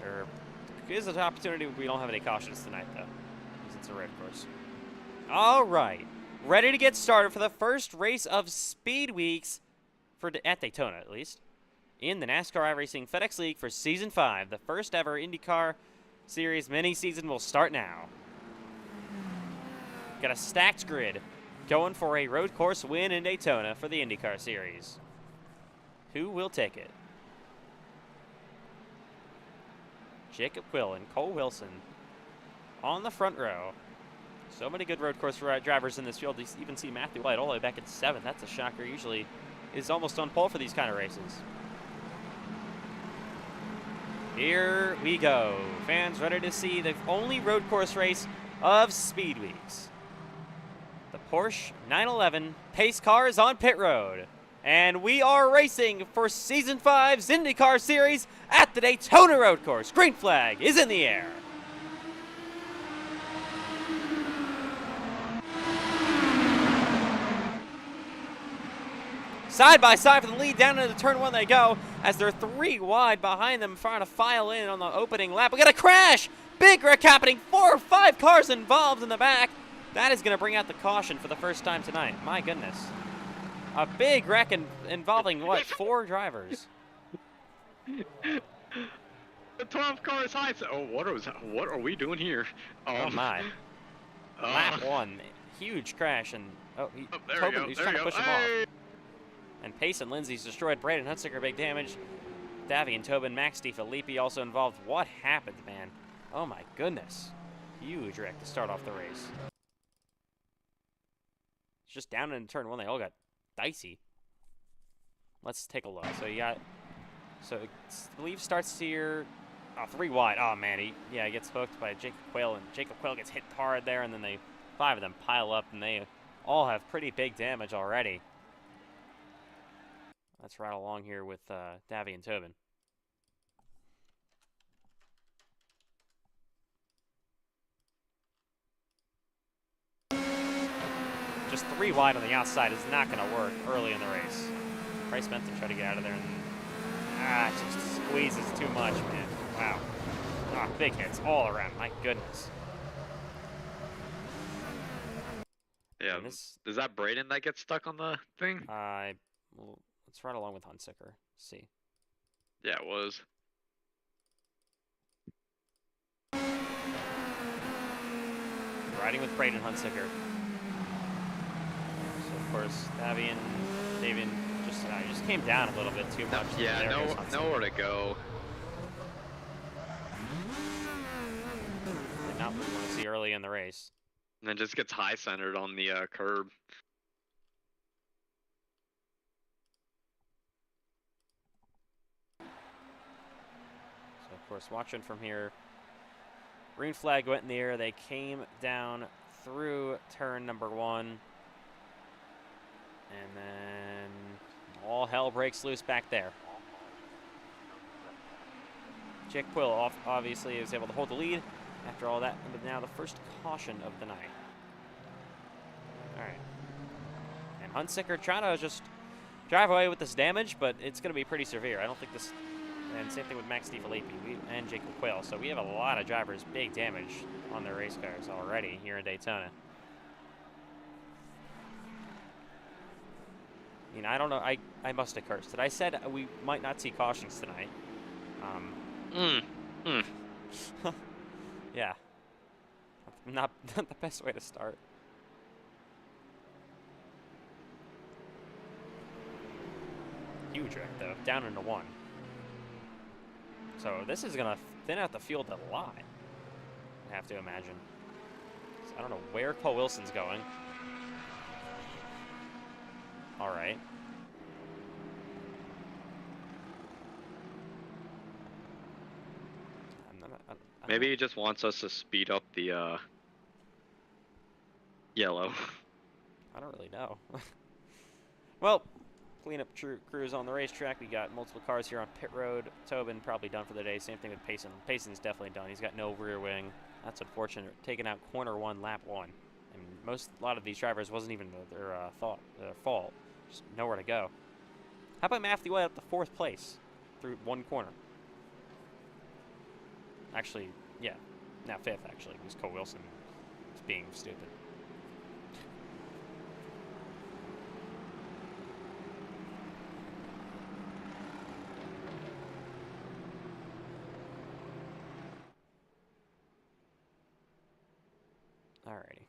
There is an opportunity we don't have any cautions tonight, though, because it's a road course. All right, ready to get started for the first race of Speed Weeks, at Daytona at least, in the NASCAR iRacing FedEx League for Season 5. The first ever IndyCar Series mini-season will start now. Got a stacked grid going for a road course win in Daytona for the IndyCar Series. Who will take it? Jacob Quill and Cole Wilson on the front row. So many good road course drivers in this field. You even see Matthew White all the way back in 7th. That's a shocker. Usually is almost on pole for these kind of races. Here we go. Fans ready to see the only road course race of Speed Weeks. The Porsche 911 pace car is on pit road. And we are racing for Season 5's IndyCar Series at the Daytona road course. Green flag is in the air. Side by side for the lead, down into turn 1 they go, as they're 3 wide behind them, trying to file in on the opening lap. We got a crash! Big wreck happening, 4 or 5 cars involved in the back. That is going to bring out the caution for the first time tonight. My goodness. A big wreck involving, what, 4 drivers? The 12th car is high. Oh, what are we doing here? Oh my. Lap 1, huge crash, and Tobin, he's trying to push him off. And Pace and Lindsay's destroyed. Braden Hunsicker, big damage. Davian Tobin, Max DeFilippi also involved. What happened, man? Oh my goodness. Huge wreck to start off the race. It's just down in turn 1, they all got dicey. Let's take a look. So you got, I believe starts here, 3 wide. Oh man, he gets hooked by Jacob Quayle, and Jacob Quayle gets hit hard there, and then 5 of them pile up, and they all have pretty big damage already. Let's ride along here with Davian Tobin. Just 3 wide on the outside is not going to work early in the race. Bryce Benson tried to get out of there, and it just squeezes too much, man. Wow. Big hits all around. My goodness. Yeah. Is that Braden that gets stuck on the thing? Well, let's ride along with Hunsicker. See. Yeah, it was. Riding with Braden Hunsicker. So of course, Davian just came down a little bit too much. Yeah, nowhere to go. Not what we want to see early in the race. And then just gets high centered on the curb. So, of course, watching from here, green flag went in the air. They came down through turn number 1. And then all hell breaks loose back there. Jake Quill obviously was able to hold the lead after all that, but now the first caution of the night. All right. And Hunsicker trying to just drive away with this damage, but it's going to be pretty severe. I don't think this... And same thing with Max DiFilippi and Jacob Quayle. So we have a lot of drivers, big damage on their race cars already here in Daytona. I mean, I don't know. I must have cursed it. I said we might not see cautions tonight. Yeah. Not the best way to start. Huge wreck, though. Down into 1. So this is going to thin out the field a lot, I have to imagine. So I don't know where Cole Wilson's going. All right. Maybe he just wants us to speed up the yellow. I don't really know. Well, cleanup crews on the racetrack. We got multiple cars here on pit road. Tobin probably done for the day. Same thing with Payson. Payson's definitely done. He's got no rear wing. That's unfortunate. Taking out corner 1, lap 1. And a lot of these drivers wasn't even their fault. Just nowhere to go. How about Matthew White up to 4th place through 1 corner? Actually, yeah. Now 5th, actually, because Cole Wilson is being stupid. Alrighty.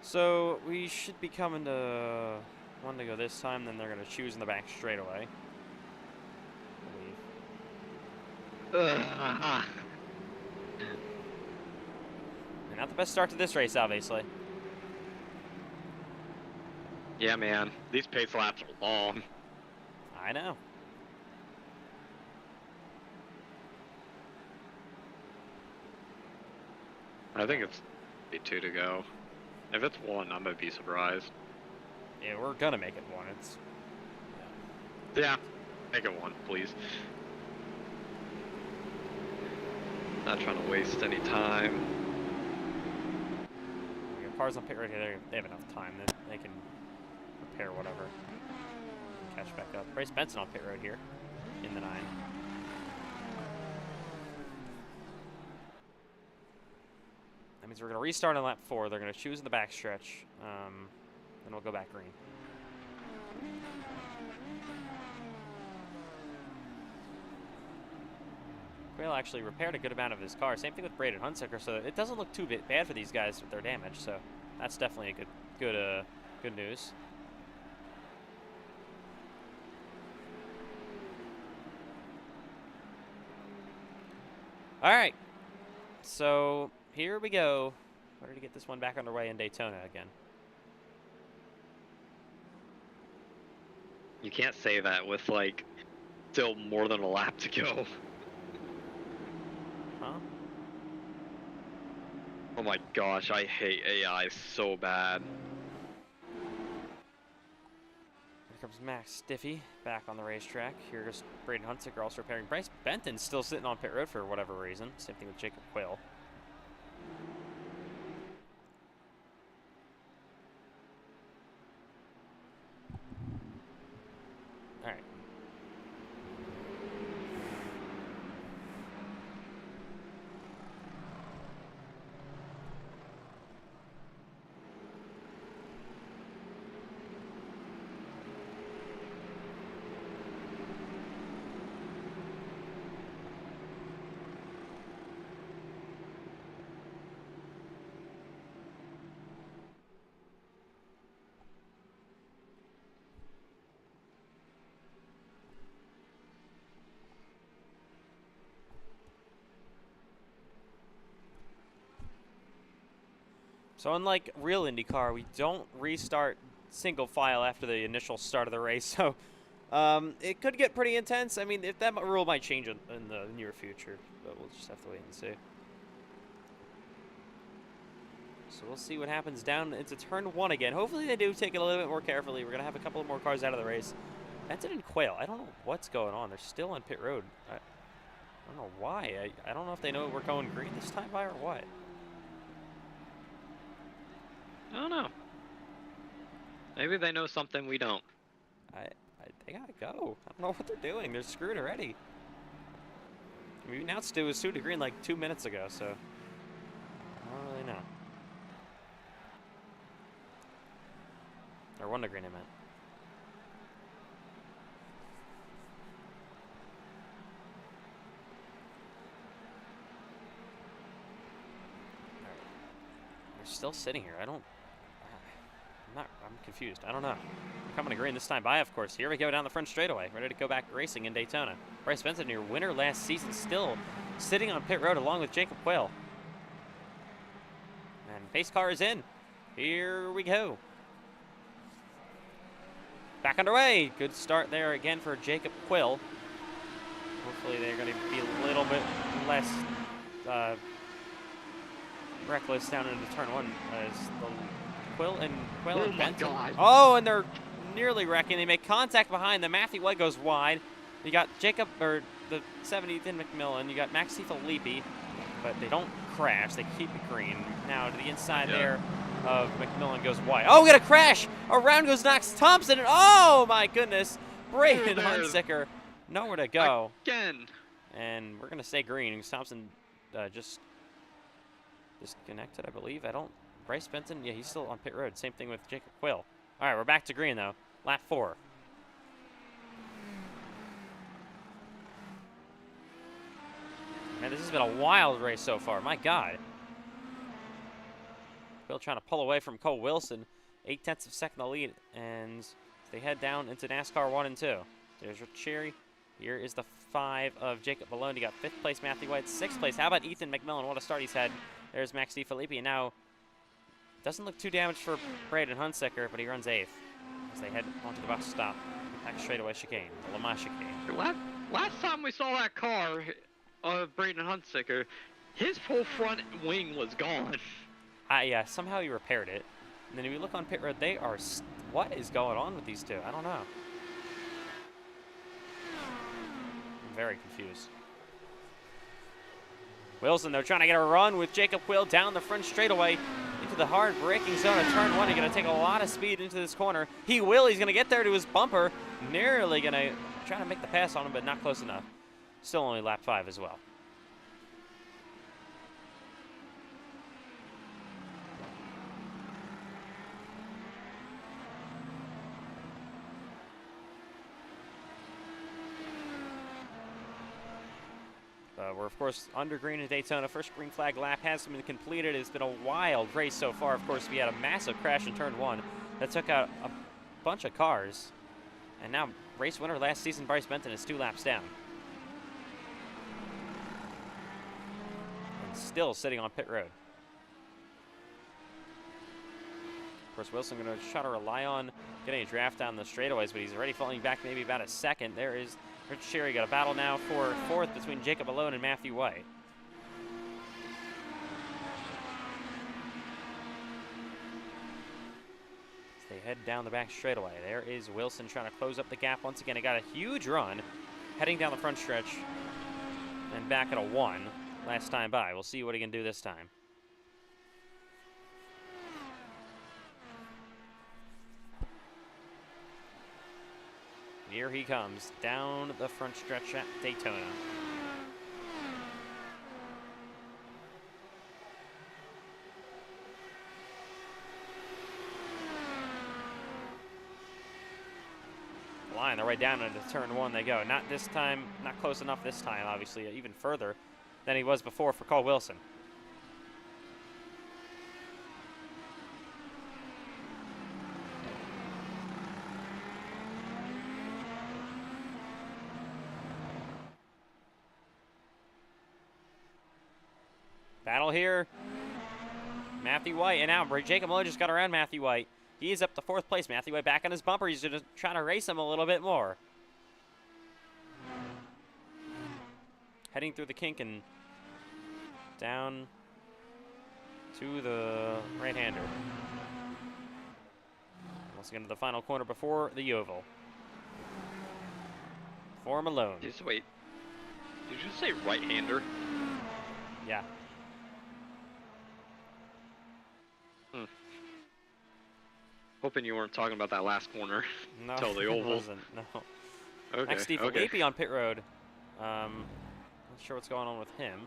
So we should be coming to 1 to go this time, then they're going to choose in the back straightaway. And not the best start to this race, obviously. Yeah, man. These pace laps are long. I know. I think it's 2 to go. If it's 1, I'm gonna be surprised. Yeah, we're gonna make it 1. It's... Yeah, make it 1, please. Not trying to waste any time. Cars on pit road here, they have enough time that they can repair whatever. Catch back up. Bryce Benson on pit road here in the 9. That means we're going to restart on lap 4. They're going to choose in the backstretch. Then we'll go back green. Quayle actually repaired a good amount of his car. Same thing with Braden Hunsicker, so it doesn't look too bad for these guys with their damage. So that's definitely a good news. All right, so here we go. Ready to get this one back underway in Daytona again. You can't say that with, like, still more than a lap to go. Huh? Oh my gosh, I hate AI so bad. Here comes Max Stiffy back on the racetrack. Here's Braden Hunsicker also repairing. Bryce Benton's still sitting on pit road for whatever reason. Same thing with Jacob Quayle. All right. So unlike real IndyCar, we don't restart single file after the initial start of the race. So it could get pretty intense. I mean, if that rule might change in the near future, but we'll just have to wait and see. So we'll see what happens down into turn 1 again. Hopefully they do take it a little bit more carefully. We're going to have a couple of more cars out of the race. Benton and Quayle, I don't know what's going on. They're still on pit road. I don't know why. I don't know if they know we're going green this time by or what. I don't know. Maybe they know something we don't. They gotta go. I don't know what they're doing. They're screwed already. We announced it was soon to green like 2 minutes ago, so I don't really know. Or 1 to green, I meant. They're still sitting here. I'm confused. I don't know. We're coming to green this time by, of course. Here we go down the front straightaway. Ready to go back racing in Daytona. Bryce Benton, your winner last season, still sitting on pit road along with Jacob Quayle. And pace car is in. Here we go. Back underway. Good start there again for Jacob Quayle. Hopefully they're going to be a little bit less reckless down into turn 1 as the Quayle and Benton. Oh, and they're nearly wrecking. They make contact behind them. Matthew White goes wide. You got Jacob, or the 70th in McMillan. You got Maxi Filippi, but they don't crash. They keep it green. Now to the inside there of McMillan goes wide. Oh, we got a crash! Around goes Knox Thompson, and oh my goodness! Braden Hunsicker, nowhere to go. Again. And we're going to stay green because Thompson just disconnected, I believe. Bryce Benton, yeah, he's still on pit road. Same thing with Jacob Quayle. All right, we're back to green, though. Lap 4. Man, this has been a wild race so far. My God. Quayle trying to pull away from Cole Wilson. 0.8 of a second the lead, and they head down into NASCAR 1 and 2. There's Rick Cherry. Here is the 5 of Jacob Malone. You got 5th place Matthew White, 6th place. How about Ethan McMillan? What a start he's had. There's Max DiFilippi, and now doesn't look too damaged for Braden Hunsicker, but he runs 8th as they head onto the bus stop. Back straightaway chicane, the Le Mans chicane. Last time we saw that car of Braden Hunsicker, his whole front wing was gone. Yeah, somehow he repaired it. And then if you look on pit road, they are... What is going on with these two? I don't know. I'm very confused. Wilson, though, trying to get a run with Jacob Quayle down the front straightaway into the hard braking zone of turn 1. He's going to take a lot of speed into this corner. He will. He's going to get there to his bumper. Nearly going to try to make the pass on him, but not close enough. Still only lap 5 as well. We're, of course, under green in Daytona. First green flag lap has been completed. It's been a wild race so far. Of course, we had a massive crash in turn 1 that took out a bunch of cars. And now, race winner last season, Bryce Benton, is 2 laps down. And still sitting on pit road. Of course, Wilson going to try to rely on getting a draft down the straightaways, but he's already falling back maybe about a second. There is Rich Sherry. Got a battle now for 4th between Jacob Malone and Matthew White. As they head down the back straightaway. There is Wilson trying to close up the gap once again. He got a huge run heading down the front stretch and back at a 1 last time by. We'll see what he can do this time. Here he comes down the front stretch at Daytona. Line, they're right down into turn 1 they go. Not this time, not close enough this time, obviously, even further than he was before for Cole Wilson. Battle here. Matthew White, and now Jacob Malone just got around Matthew White. He is up to 4th place. Matthew White back on his bumper. He's just trying to race him a little bit more. Heading through the kink and down to the right-hander. Once again to the final corner before the oval. For Malone. Just wait. Did you say right-hander? Yeah. Hoping you weren't talking about that last corner. No, Till the it oval. wasn't. No. Okay. Next, Steve okay. Filippi on pit road. Not sure what's going on with him.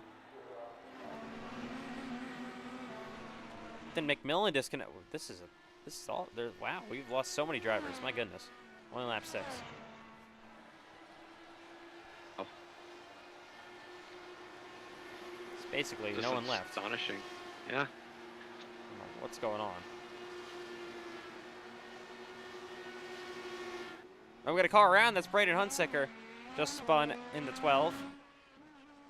Then McMillan disconnect. This is all. Wow, we've lost so many drivers. My goodness. Only lap 6. Oh. It's basically Just no one left. Astonishing. Yeah. I don't know what's going on? I'm going to call around. That's Braden Hunsicker. Just spun in the 12.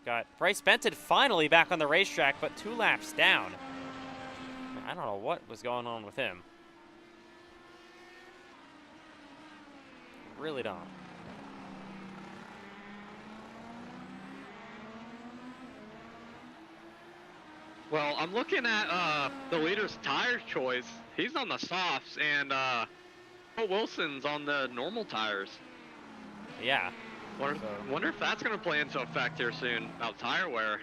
Got Bryce Benton finally back on the racetrack, but 2 laps down. I don't know what was going on with him. Really don't. Well, I'm looking at the leader's tire choice. He's on the softs, and Cole Wilson's on the normal tires. Yeah. Wonder if that's going to play into effect here soon about tire wear.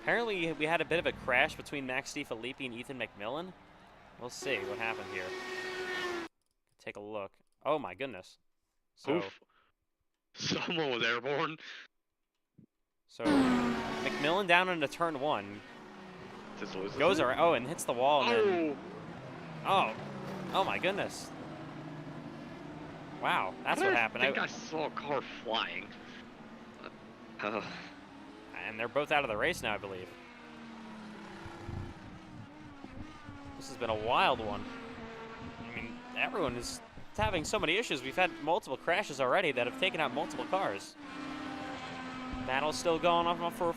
Apparently, we had a bit of a crash between Max DiFilippi and Ethan McMillan. We'll see what happened here. Take a look. Oh my goodness. So, Oof. Someone was airborne. So McMillan down into turn 1. Just loses Goes it? around. Oh, and hits the wall. And then, oh my goodness. Wow, that's what happened. I think I saw a car flying. And they're both out of the race now, I believe. This has been a wild one. I mean, everyone is having so many issues. We've had multiple crashes already that have taken out multiple cars. Battle's still going on for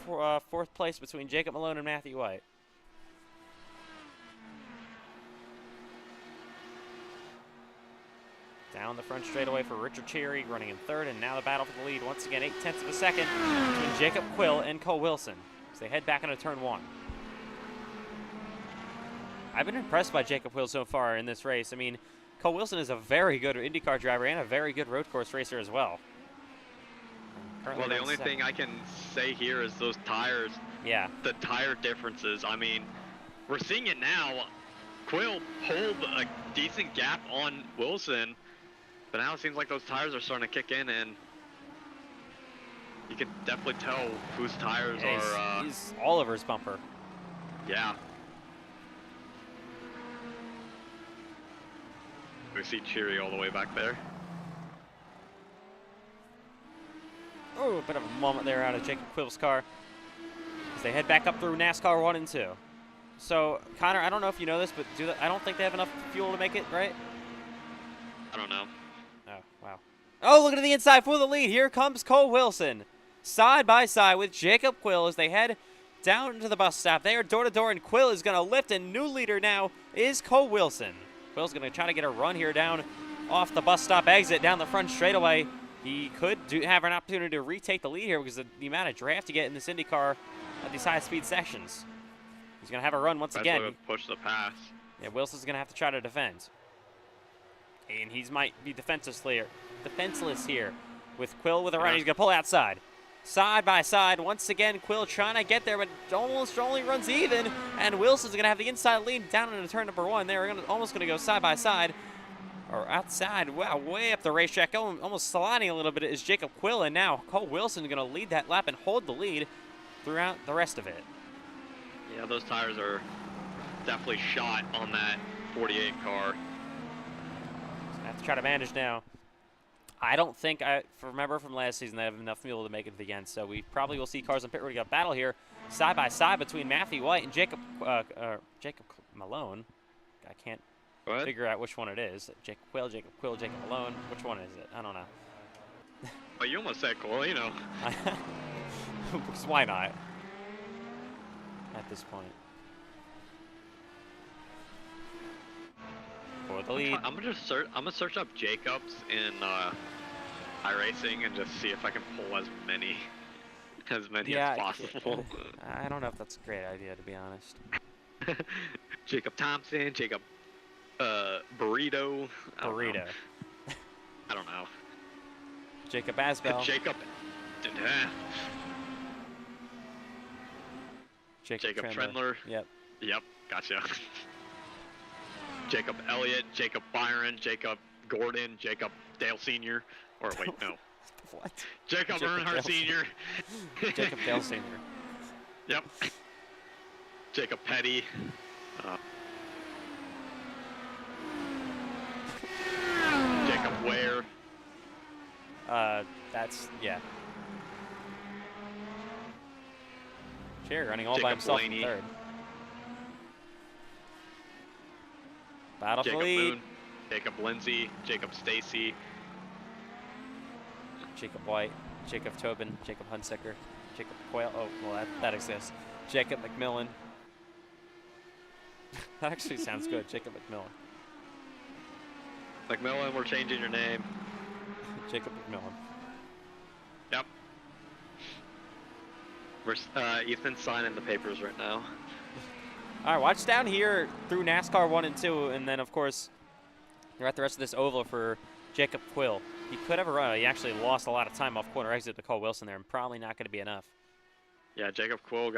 4th place between Jacob Malone and Matthew White. Down the front straightaway for Richard Cherry, running in 3rd, and now the battle for the lead. Once again, 0.8 of a second between Jacob Quill and Cole Wilson as they head back into turn 1. I've been impressed by Jacob Quill so far in this race. I mean, Cole Wilson is a very good IndyCar driver and a very good road course racer as well. Well, the only thing I can say here is those tires. Yeah. The tire differences. I mean, we're seeing it now. Quill pulled a decent gap on Wilson, but now it seems like those tires are starting to kick in, and you can definitely tell whose tires are. He's all over his bumper. Yeah. We see Cheery all the way back there. Oh, a bit of a moment there out of Jacob Quill's car as they head back up through NASCAR 1 and 2. So, Connor, I don't know if you know this, but I don't think they have enough fuel to make it, right? I don't know. Oh, wow. Oh, look at the inside for the lead. Here comes Cole Wilson. Side by side with Jacob Quill as they head down to the bus stop. They are door to door, and Quill is going to lift, and new leader now is Cole Wilson. Quill's going to try to get a run here down off the bus stop exit down the front straightaway. He could have an opportunity to retake the lead here because of the amount of draft you get in this IndyCar at these high-speed sections. He's going to have a run once again. Push the pass. Yeah, Wilson's going to have to try to defend. And he might be defenseless here with Quill with a run. He's going to pull outside. Side by side, once again, Quill trying to get there, but almost only runs even. And Wilson's going to have the inside lead down into turn number 1. They're almost going to go side by side. Or outside, wow, way up the racetrack, almost sliding a little bit is Jacob Quill, and now Cole Wilson going to lead that lap and hold the lead throughout the rest of it. Yeah, those tires are definitely shot on that 48 car. So I have to try to manage now. I don't think, remember from last season, they have enough fuel to make it to the end, so we probably will see cars on pit road get a battle here, side by side between Matthew White and Jacob Malone. I can't figure out which one it is. Jacob Quill, Jacob Malone. Which one is it? I don't know. Oh, you almost said Quill, you know. Because why not? at this point. For the lead. I'm gonna search up Jacobs in iRacing and just see if I can pull as many as possible. I don't know if that's a great idea, to be honest. Jacob Thompson, Jacob Burrito. Burrito. I don't know. Jacob Asbell. Jacob Trendler. Yep. Yep, gotcha. Jacob Elliott, Jacob Byron, Jacob Gordon, Jacob Dale Sr. Or wait, no. What? Jacob Earnhardt Sr. Jacob Dale Sr. Yep. Jacob Petty. Jacob Ware. That's, yeah. Cherry running all by Jacob himself Blaney. in third. Battle for Jacob lead. Moon. Jacob Lindsay. Jacob Stacy. Jacob White. Jacob Tobin. Jacob Hunsaker. Jacob Quayle. Oh, well, that exists. Jacob McMillan. That actually sounds good. Jacob McMillan. McMillan, we're changing your name. Jacob McMillan. Yep. We're Ethan's signing the papers right now. All right, watch down here through NASCAR 1 and 2, and then, of course, you're at the rest of this oval for Jacob Quill. He could have a run. He actually lost a lot of time off corner exit to Cole Wilson there, and probably not going to be enough. Yeah, Jacob Quill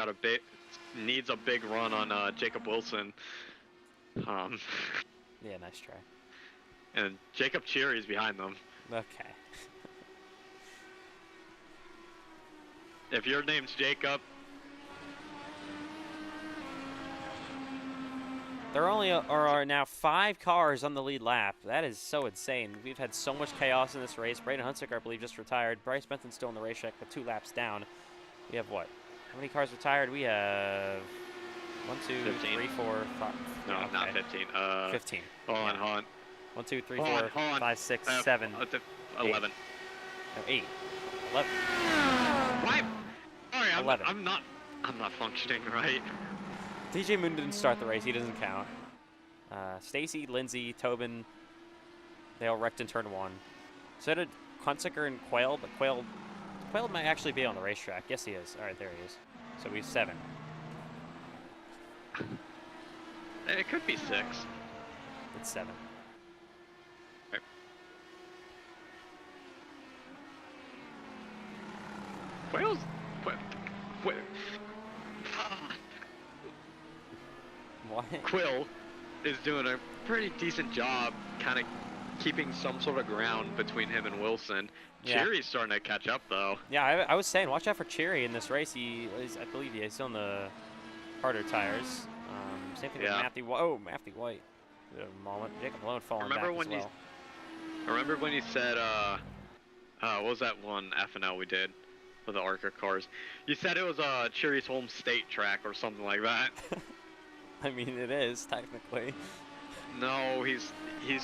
needs a big run on Jacob Wilson. Yeah, nice try. And Jacob Cherry's behind them. Okay. If your name's Jacob, There only are now 5 cars on the lead lap. That is so insane. We've had so much chaos in this race. Braden Hunsaker, I believe, just retired. Bryce Benson's still in the racetrack, but 2 laps down. We have what? How many cars retired? We have 1, 2, 15. 3, 4, 5. No, okay. not 15. 15. Hold on. 1, 2, 3, Hold 4, on. 5, 6, 7. 11. No, 8. 11. Why? Sorry, 11. I'm not functioning right. TJ Moon didn't start the race. He doesn't count. Stacy, Lindsay, Tobin, they all wrecked in turn 1. So did Hunsaker and Quayle, but Quayle might actually be on the racetrack. Yes, he is. All right, there he is. So we have 7. It could be 6. It's 7. Right. Quayle. What? Quill is doing a pretty decent job kind of keeping some sort of ground between him and Wilson. Yeah. Cherry's starting to catch up, though. Yeah, I was saying, watch out for Cherry in this race. I believe he's on the harder tires. Same thing with Matthew White. Oh, Matthew White. A moment. Jacob Malone falling back as well. Remember when you said, what was that one F&L we did with the ARCA cars? You said it was Cherry's home state track or something like that. I mean, it is, technically. No, he's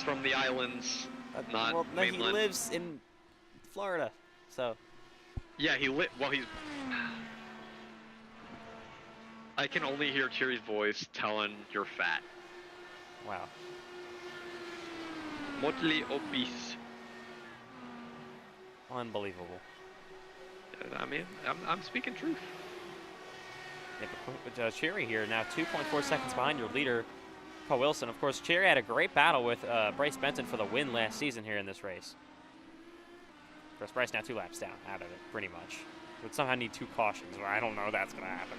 from the islands, not well, no, mainland. he lives in Florida, so. Yeah, he's. I can only hear Cherry's voice telling you're fat. Wow. Motley obese. Unbelievable. I mean, I'm speaking truth. Yeah, but Cherry here now 2.4 seconds behind your leader, Cole Wilson. Of course, Cherry had a great battle with Bryce Benson for the win last season here in this race. Of course, Bryce now 2 laps down out of it, pretty much. Would somehow need 2 cautions, or I don't know that's going to happen.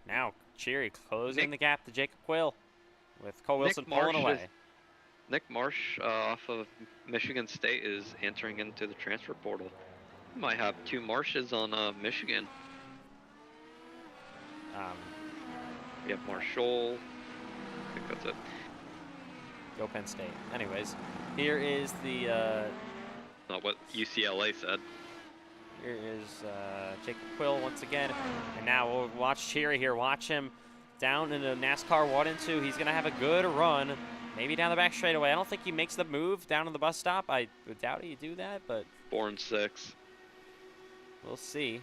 Now, Cherry closing the gap to Jacob Quill with Cole Wilson pulling away. Nick Marsh off of Michigan State is entering into the transfer portal. Might have 2 Marshes on Michigan. We have Marshall. I think that's it. Go Penn State. Anyways, here is the... Not what UCLA said. Here is Jacob Quill once again. And now we'll watch Cherry here. Watch him down in the NASCAR 1 and 2. He's going to have a good run Maybe down the back straightaway. I don't think he makes the move down to the bus stop. I would doubt he'd do that, but 4 and 6. we'll see.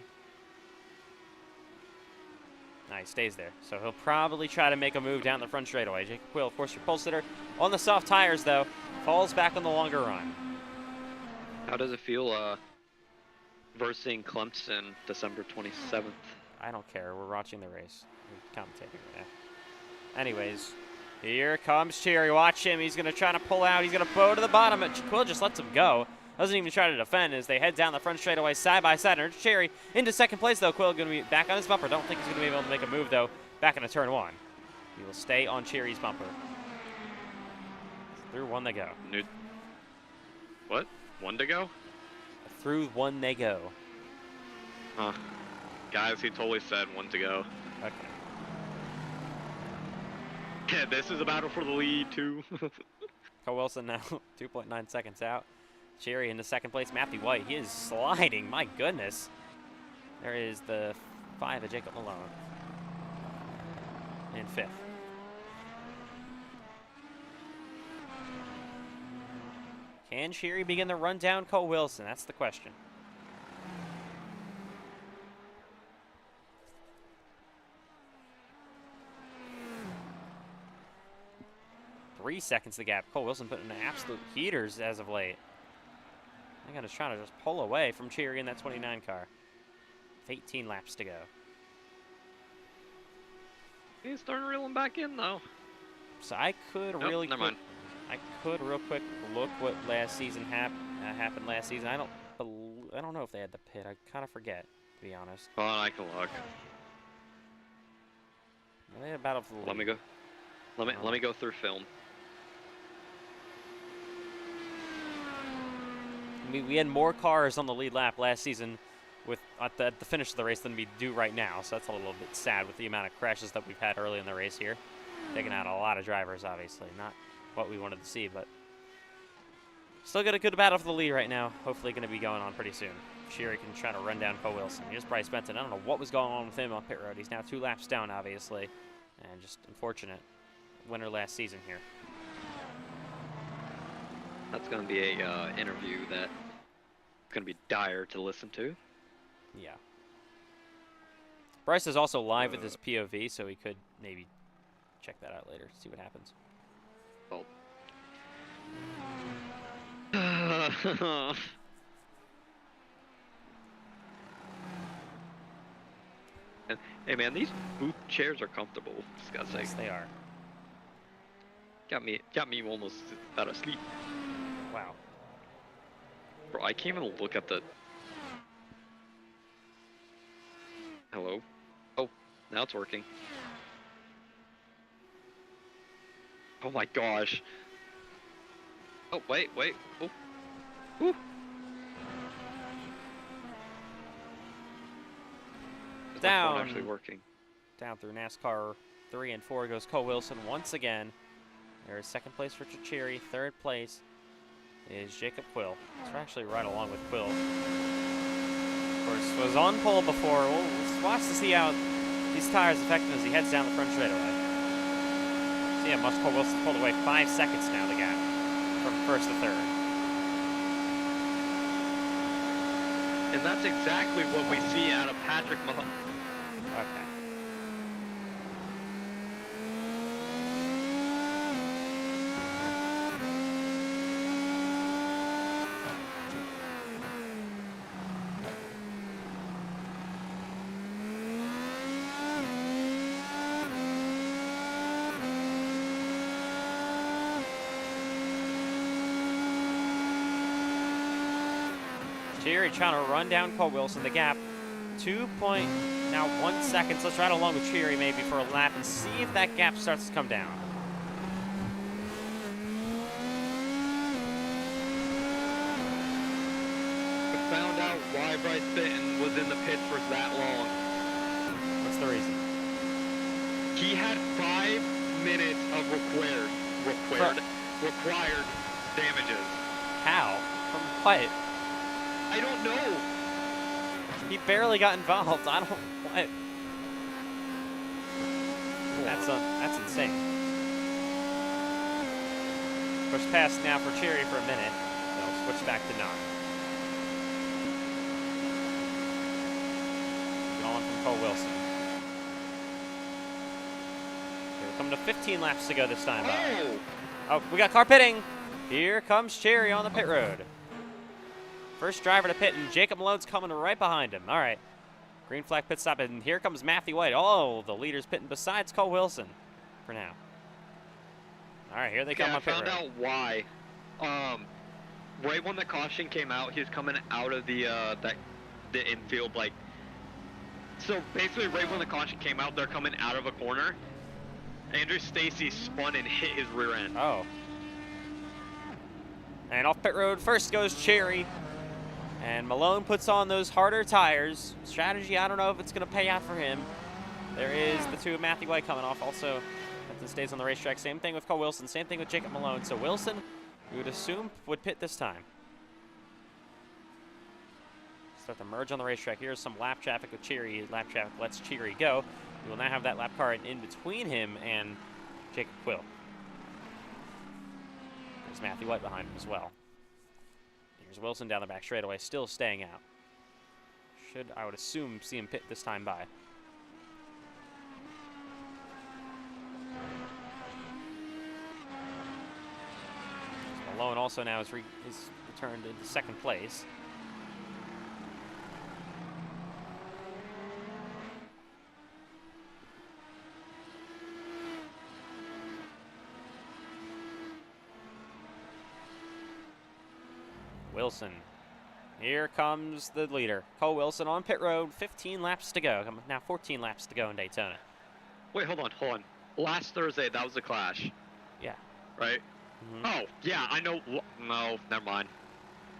Nah, he stays there. So he'll probably try to make a move down the front straightaway. Jacob Quill, of course, your pole sitter. On the soft tires, though. Falls back on the longer run. How does it feel versing Clemson December 27th? I don't care. We're watching the race. We're commentating right now. Anyways, here comes Cherry. Watch him. He's going to try to pull out. He's going to bow to the bottom. But Quill just lets him go. Doesn't even try to defend as they head down the front straightaway side by side. And Cherry into second place, though. Quill going to be back on his bumper. Don't think he's going to be able to make a move, though, back into turn 1. He will stay on Cherry's bumper. Through 1 they go. What? 1 to go? Through 1 they go. Huh. Guys, he totally said 1 to go. Okay. Yeah, this is a battle for the lead, too. Cole Wilson now 2.9 seconds out. Cherry into second place. Matthew White, he is sliding. My goodness. There is the 5 of Jacob Malone. In 5th. Can Cherry begin to run down Cole Wilson? That's the question. Three seconds the gap. Cole Wilson putting in absolute heaters as of late. I think I'm just trying to just pull away from Cherry in that 29 car. With 18 laps to go. He's starting to reel him back in, though. So I could Nope, really never quick, mind. I could real quick look what last season happened last season. I don't know if they had the pit. I kind of forget, to be honest. Hold on, I can look. They had a battle for the Let me lead. go. Let me go through film. We had more cars on the lead lap last season at the finish of the race than we do right now, so that's a little bit sad with the amount of crashes that we've had early in the race here. Taking out a lot of drivers, obviously. Not what we wanted to see, but still got a good battle for the lead right now. Hopefully going to be going on pretty soon. Cherry can try to run down Cole Wilson. Here's Bryce Benton. I don't know what was going on with him on pit road. He's now 2 laps down, obviously, and just unfortunate winner last season here. That's going to be a interview that's going to be dire to listen to. Yeah. Bryce is also live with his POV, so we could maybe check that out later, see what happens. Well. Hey man, these booth chairs are comfortable. Just gotta say. Yes, they are. Got me almost out of sleep. Wow. Bro, I can't even look at the. Hello? Oh, now it's working. Oh my gosh. Oh, wait. Oh. Woo. Is my phone Down. actually working? Down through NASCAR 3 and 4 goes Cole Wilson once again. There is second place for Cherry. Third place is Jacob Quill. So we're actually right along with Quill. Of course, was on pole before. We'll watch to see how these tires affect him as he heads down the front straightaway. See how much Cole Wilson pulled away. 5 seconds now, the gap from first to third. And that's exactly what we see out of Patrick Mahomes. Okay. Cherry trying to run down Cole Wilson. The gap, 2.1 seconds. Let's ride along with Cherry maybe for a lap and see if that gap starts to come down. We found out why Bryce Benton was in the pits for that long. What's the reason? He had 5 minutes of required damages. How? From what? I don't know. He barely got involved. I don't. What? That's insane. Push past now for Cherry for a minute. They'll switch back to none. On from Cole Wilson. Okay, we're coming to 15 laps to go this time. Oh, we got car pitting. Here comes Cherry on the pit road. First driver to pit, and Jacob Malone's coming right behind him. All right. Green flag pit stop, and here comes Matthew White. Oh, the leader's pitting besides Cole Wilson for now. All right, here they come on pit road. I found out why. Right when the caution came out, he was coming out of the infield, like. So basically, right when the caution came out, they're coming out of a corner. Andrew Stacy spun and hit his rear end. Oh. And off pit road first goes Cherry. And Malone puts on those harder tires. Strategy, I don't know if it's going to pay out for him. There is the two of Matthew White coming off. Also, Captain stays on the racetrack. Same thing with Cole Wilson. Same thing with Jacob Malone. So Wilson, we would assume, would pit this time. Start to merge on the racetrack. Here's some lap traffic with Cherry. Lap traffic lets Cherry go. We will now have that lap car in between him and Jacob Quill. There's Matthew White behind him as well. Here's Wilson down the back straightaway, still staying out. Should, I would assume, see him pit this time by. Malone also now is returned into second place. Wilson. Here comes the leader. Cole Wilson on pit road. 15 laps to go. Now 14 laps to go in Daytona. Wait, hold on. Last Thursday, that was a clash. Yeah. Right? Mm-hmm. Oh, yeah, I know. No, never mind.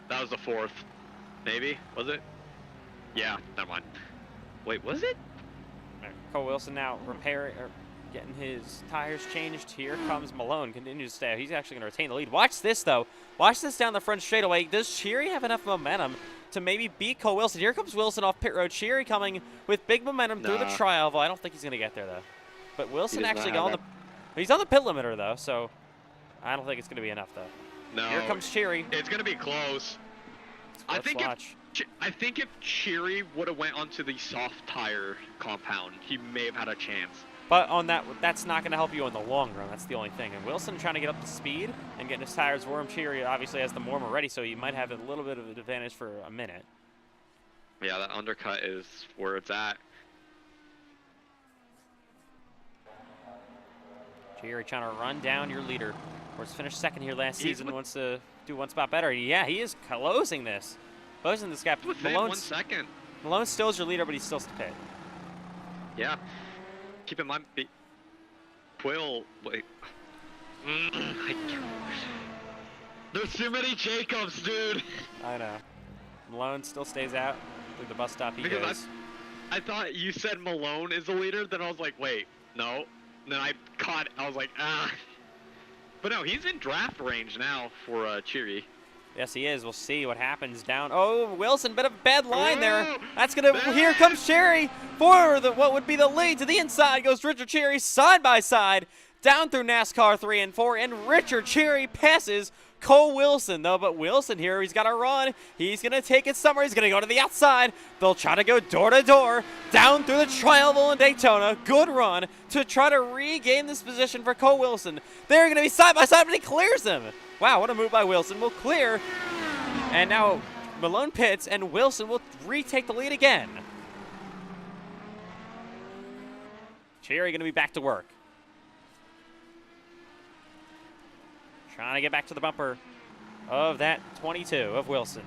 That was the fourth. Maybe? Was it? Yeah, never mind. Wait, was it? Cole Wilson now getting his tires changed. Here comes Malone. Continues to stay out. He's actually going to retain the lead. Watch this, though. Watch this down the front straightaway. Does Cherry have enough momentum to maybe beat Cole Wilson? Here comes Wilson off pit road. Cherry coming with big momentum through the tri-oval. I don't think he's going to get there, though. But Wilson actually got on he's on the pit limiter, though, so I don't think it's going to be enough, though. No. Here comes Cherry. It's going to be close. I think if Cherry would have went onto the soft tire compound, he may have had a chance. But on that's not going to help you in the long run. That's the only thing. And Wilson trying to get up to speed and getting his tires warm. Cherry obviously has the warmer ready, so you might have a little bit of an advantage for a minute. Yeah, that undercut is where it's at. Cherry trying to run down your leader. Of course, finished second here last season. Wants to do one spot better. Yeah, he is closing this. Closing this gap. Within 1 second. Malone still is your leader, but he's still to pit. Yeah. Keep in mind, Quill, wait. There's too many Jacobs, dude. I know. Malone still stays out through the bus stop he goes. I thought you said Malone is the leader, then I was like, wait, no. And then I was like, ah. But no, he's in draft range now for Cherry. Yes, he is. We'll see what happens down. Oh, Wilson, bit of a bad line there. That's going to, here comes Cherry for what would be the lead. To the inside goes Richard Cherry side by side down through NASCAR 3 and 4. And Richard Cherry passes Cole Wilson, though. But Wilson here, he's got to run. He's going to take it somewhere. He's going to go to the outside. They'll try to go door to door down through the tri-oval in Daytona. Good run to try to regain this position for Cole Wilson. They're going to be side by side, but he clears them. Wow, what a move by Wilson. Will clear. And now Malone pits, and Wilson will retake the lead again. Cherry going to be back to work. Trying to get back to the bumper of that 22 of Wilson.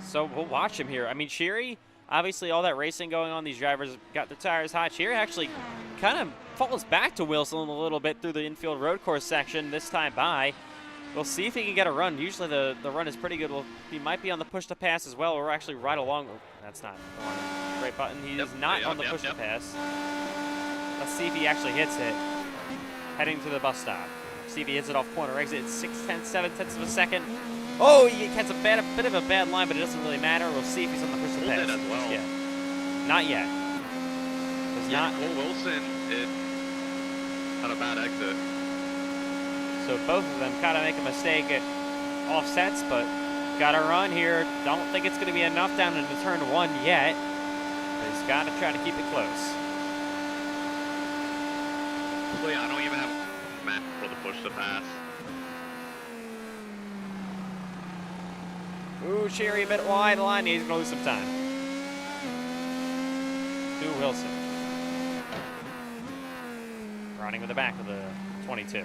So we'll watch him here. I mean, Cherry, obviously all that racing going on, these drivers got their tires hot. Cherry actually kind of falls back to Wilson a little bit through the infield road course section this time by. We'll see if he can get a run. Usually the run is pretty good. He might be on the push to pass as well. We're actually right along. That's not the one. Great button. He is not on the push to pass. Let's see if he actually hits it. Heading to the bus stop. See if he hits it off corner exit. 7/10 of a second. Oh, he has a bit of a bad line, but it doesn't really matter. We'll see if he's on the push to pass. As well. Yeah. Not yet. Not. Cole Wilson had a bad exit. So both of them kind of make a mistake at offsets, but got to run here. Don't think it's going to be enough down into turn 1 yet. But he's got to try to keep it close. Well, yeah, I don't even have a map for the push to pass. Ooh, Cherry a bit wide line. He's going to lose some time. To Wilson. Running with the back of the 22.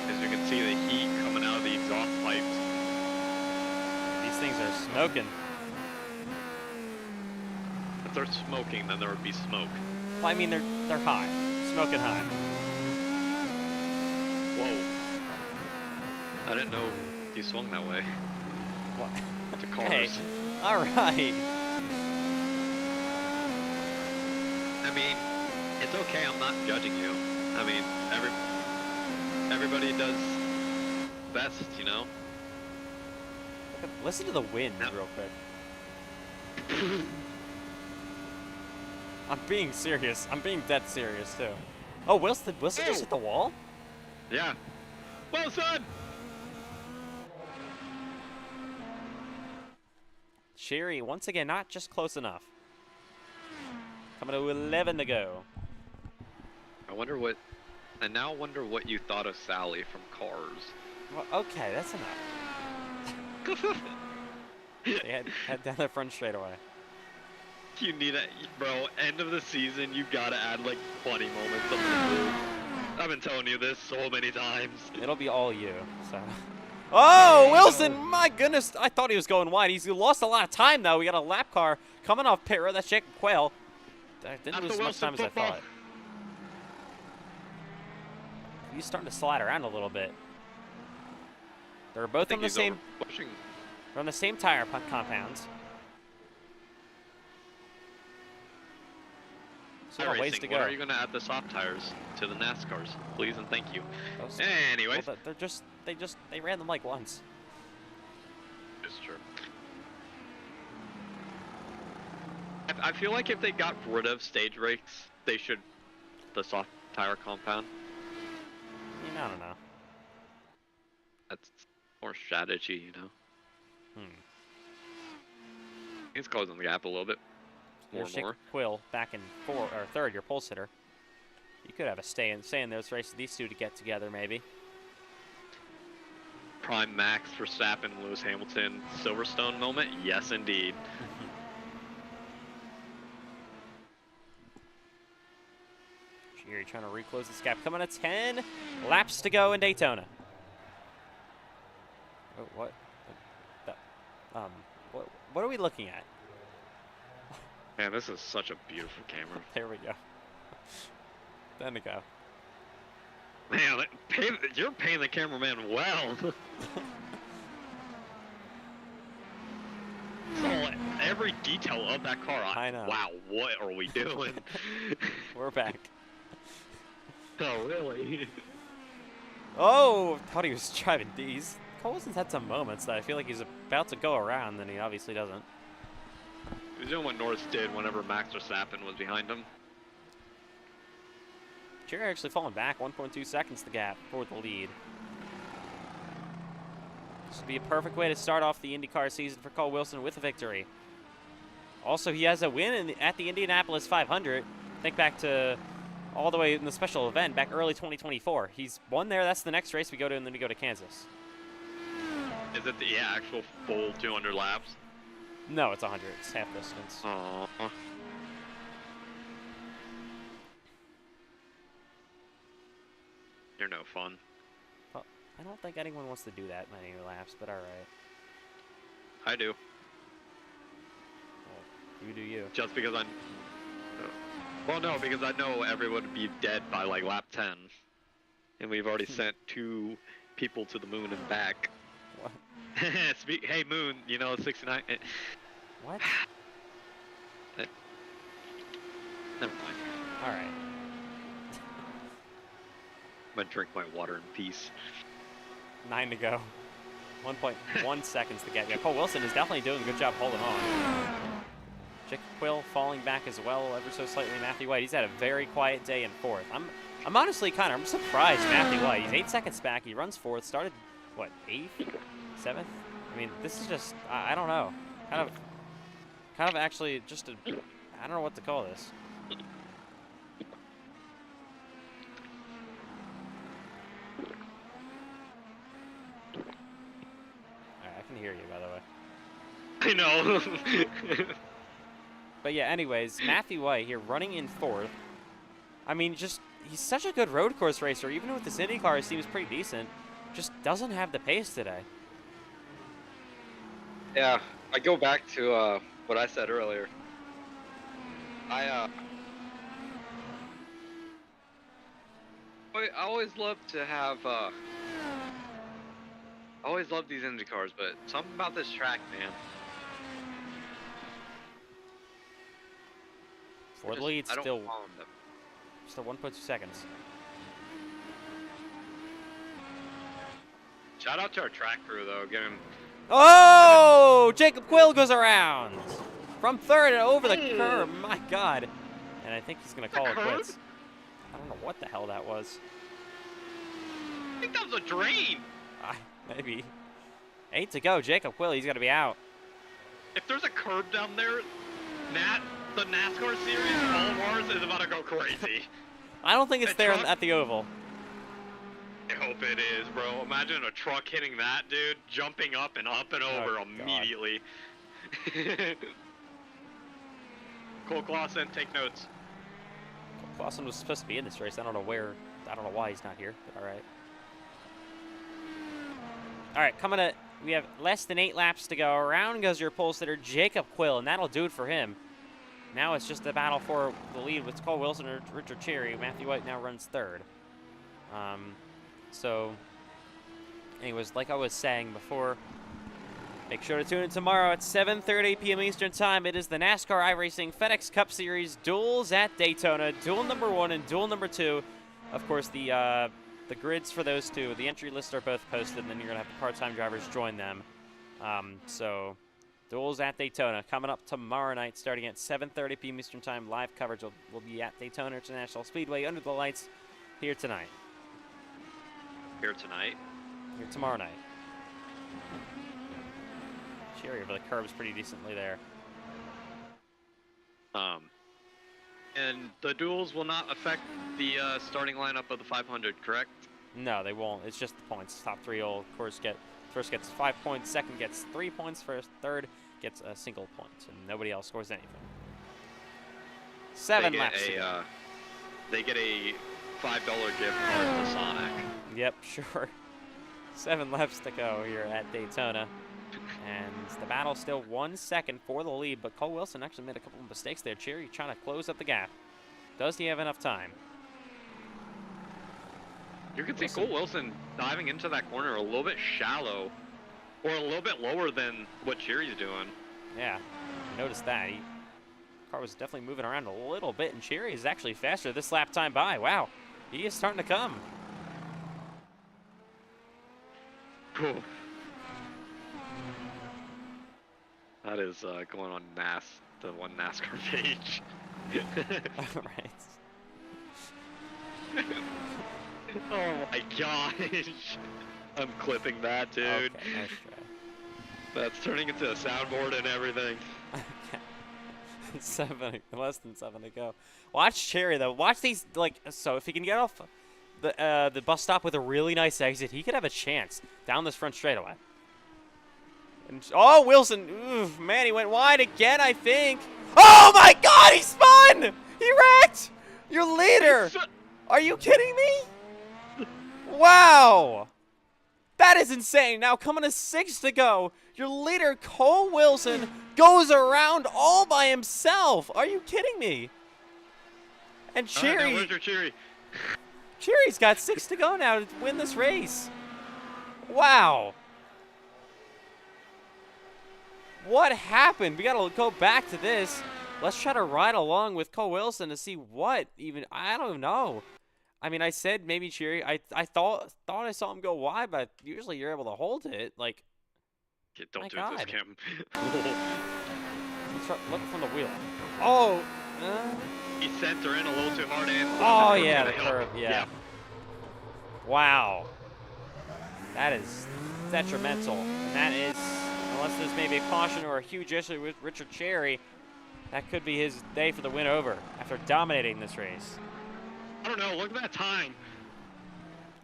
As you can see, the heat coming out of the exhaust pipes. These things are smoking. If they're smoking, then there would be smoke. Well, I mean, they're high. Smoking high. Whoa. I didn't know he swung that way. What? To cars. Hey. All right. I mean, it's okay. I'm not judging you. I mean, everybody does best, you know? Listen to the wind real quick. I'm being serious. I'm being dead serious, too. Oh, Wilson just hit the wall? Yeah. Wilson! Sherry, once again, not just close enough. Coming to 11 to go. I now wonder what you thought of Sally from Cars. Well, okay, that's enough. They head down their front straightaway. You need it, bro. End of the season, you gotta add like funny moments of the move. I've been telling you this so many times. It'll be all you. So. Oh, Wilson! My goodness, I thought he was going wide. He's lost a lot of time though. We got a lap car coming off pit road. That's Jacob Quayle. Didn't lose as much time as I thought. He's starting to slide around a little bit. They're both on the same. They're on the same tire compounds. So ways to go. When are you going to add the soft tires to the NASCARs? Please and thank you. Anyways, well, they ran them like once. It's true. I feel like if they got rid of stage brakes, they should the soft tire compound. I don't know. That's more strategy, you know. He's closing the gap a little bit. More. Quill back in third, your pole sitter. You could have a stay in those races, these two to get together maybe. Prime Max Verstappen, Lewis Hamilton, Silverstone moment? Yes, indeed. You're trying to reclose this gap. Coming at 10 laps to go in Daytona. Oh, what? What are we looking at? Man, this is such a beautiful camera. There we go. Then to go. Man, you're paying the cameraman well. So every detail of that car. I know. Wow, what are we doing? We're back. Oh, really? Oh, thought he was driving D's. Colson's had some moments that I feel like he's about to go around, then he obviously doesn't. He was doing what Norris did whenever Max Verstappen was behind him. Jerry actually falling back 1.2 seconds the gap for the lead. This would be a perfect way to start off the IndyCar season for Cole Wilson with a victory. Also, he has a win at the Indianapolis 500. Think back to all the way in the special event back early 2024. He's won there. That's the next race we go to, and then we go to Kansas. Is it the actual full 200 laps? No, it's 100. It's half distance. Aww. You're no fun. Well, I don't think anyone wants to do that many laps, but all right. I do. Well, you do you. Just because I'm... Well, no, because I know everyone would be dead by like lap 10. And we've already sent 2 people to the moon and back. What? Hey, moon, you know, 69. What? Never mind. All right. I'm gonna drink my water in peace. 9 to go. 1.1 seconds to get. Yeah, Cole Wilson is definitely doing a good job holding on. Jacob Quill falling back as well, ever so slightly. Matthew White, he's had a very quiet day in 4th. I'm honestly I'm surprised Matthew White. He's 8 seconds back. He runs 4th. Started, what, 8th? 7th? I mean, this is just, I don't know. Kind of actually just I don't know what to call this. Alright, I can hear you, by the way. I know. But yeah, anyways, Matthew White here running in 4th. I mean, just, he's such a good road course racer. Even with this IndyCar, he seems pretty decent. Just doesn't have the pace today. Yeah, I go back to what I said earlier. I always love to have I always love these IndyCars, but something about this track, man. For the lead, I don't still follow them. 1.2 seconds. Shout out to our track crew, though. Get him. Oh! Jacob Quill goes around from 3rd and over the curb. My God. And I think he's going to call it quits. I don't know what the hell that was. I think that was a drain. Maybe. 8 to go. Jacob Quill, he's got to be out. If there's a curb down there, the NASCAR series, all of ours, is about to go crazy. I don't think it's there at the Oval. I hope it is, bro. Imagine a truck hitting that, dude, jumping up and over immediately. Cole Clausen, take notes. Clausen was supposed to be in this race. I don't know why he's not here, but all right. All right, we have less than 8 laps to go. Around goes your pole sitter, Jacob Quill, and that'll do it for him. Now it's just a battle for the lead with Cole Wilson or Richard Cherry. Matthew White now runs 3rd. So, anyways, like I was saying before, make sure to tune in tomorrow at 7:30 p.m. Eastern Time. It is the NASCAR iRacing FedEx Cup Series duels at Daytona. Duel number 1 and duel number 2. Of course, the grids for those 2, the entry lists are both posted, and then you're going to have the part-time drivers join them. So, duels at Daytona coming up tomorrow night starting at 7:30 p.m. Eastern Time. Live coverage will be at Daytona International Speedway under the lights here tonight. Here tonight? Here tomorrow night. Cherry over the curbs pretty decently there. And the duels will not affect the starting lineup of the 500, correct? No, they won't. It's just the points. Top 3 will, of course, first gets 5 points, second gets 3 points, third gets a single point, and nobody else scores anything. 7 laps. They get a $5 gift card to Sonic. Yep, sure. 7 laps to go here at Daytona. And the battle still 1 second for the lead, but Cole Wilson actually made a couple of mistakes there. Cherry trying to close up the gap. Does he have enough time? You can see Cole Wilson diving into that corner a little bit shallow, or a little bit lower than what Cherry's doing. Yeah, I noticed that. Car was definitely moving around a little bit, and Cherry is actually faster this lap time by. Wow, he is starting to come. Cool. That is going on the one NASCAR page. All right. Oh my gosh. I'm clipping that, dude. Okay, nice try. That's turning into a soundboard and everything. Okay. Less than 7 to go. Watch Cherry though. Watch these, so if he can get off the bus stop with a really nice exit, he could have a chance down this front straightaway. And, oh, Wilson, oof, man, he went wide again, I think. Oh my God, he spun! He wrecked! Your leader! Are you kidding me? Wow! That is insane. Now coming to 6 to go, your leader, Cole Wilson, goes around all by himself. Are you kidding me? And All right, now Cherry, where's your Cherry? Cherry's got 6 to go now to win this race. Wow. What happened? We got to go back to this. Let's try to ride along with Cole Wilson to see what even, I don't know. I mean, I said maybe Cherry. I thought I saw him go wide, but usually you're able to hold it. Like, Don't my do God. this, Kim. Look from the wheel. Oh. He sent her in a little too hard in. Oh, yeah, the curve. Yeah. Wow. That is detrimental. And that is, unless there's maybe a caution or a huge issue with Richard Cherry, that could be his day for the win over after dominating this race. I don't know. Look at that time.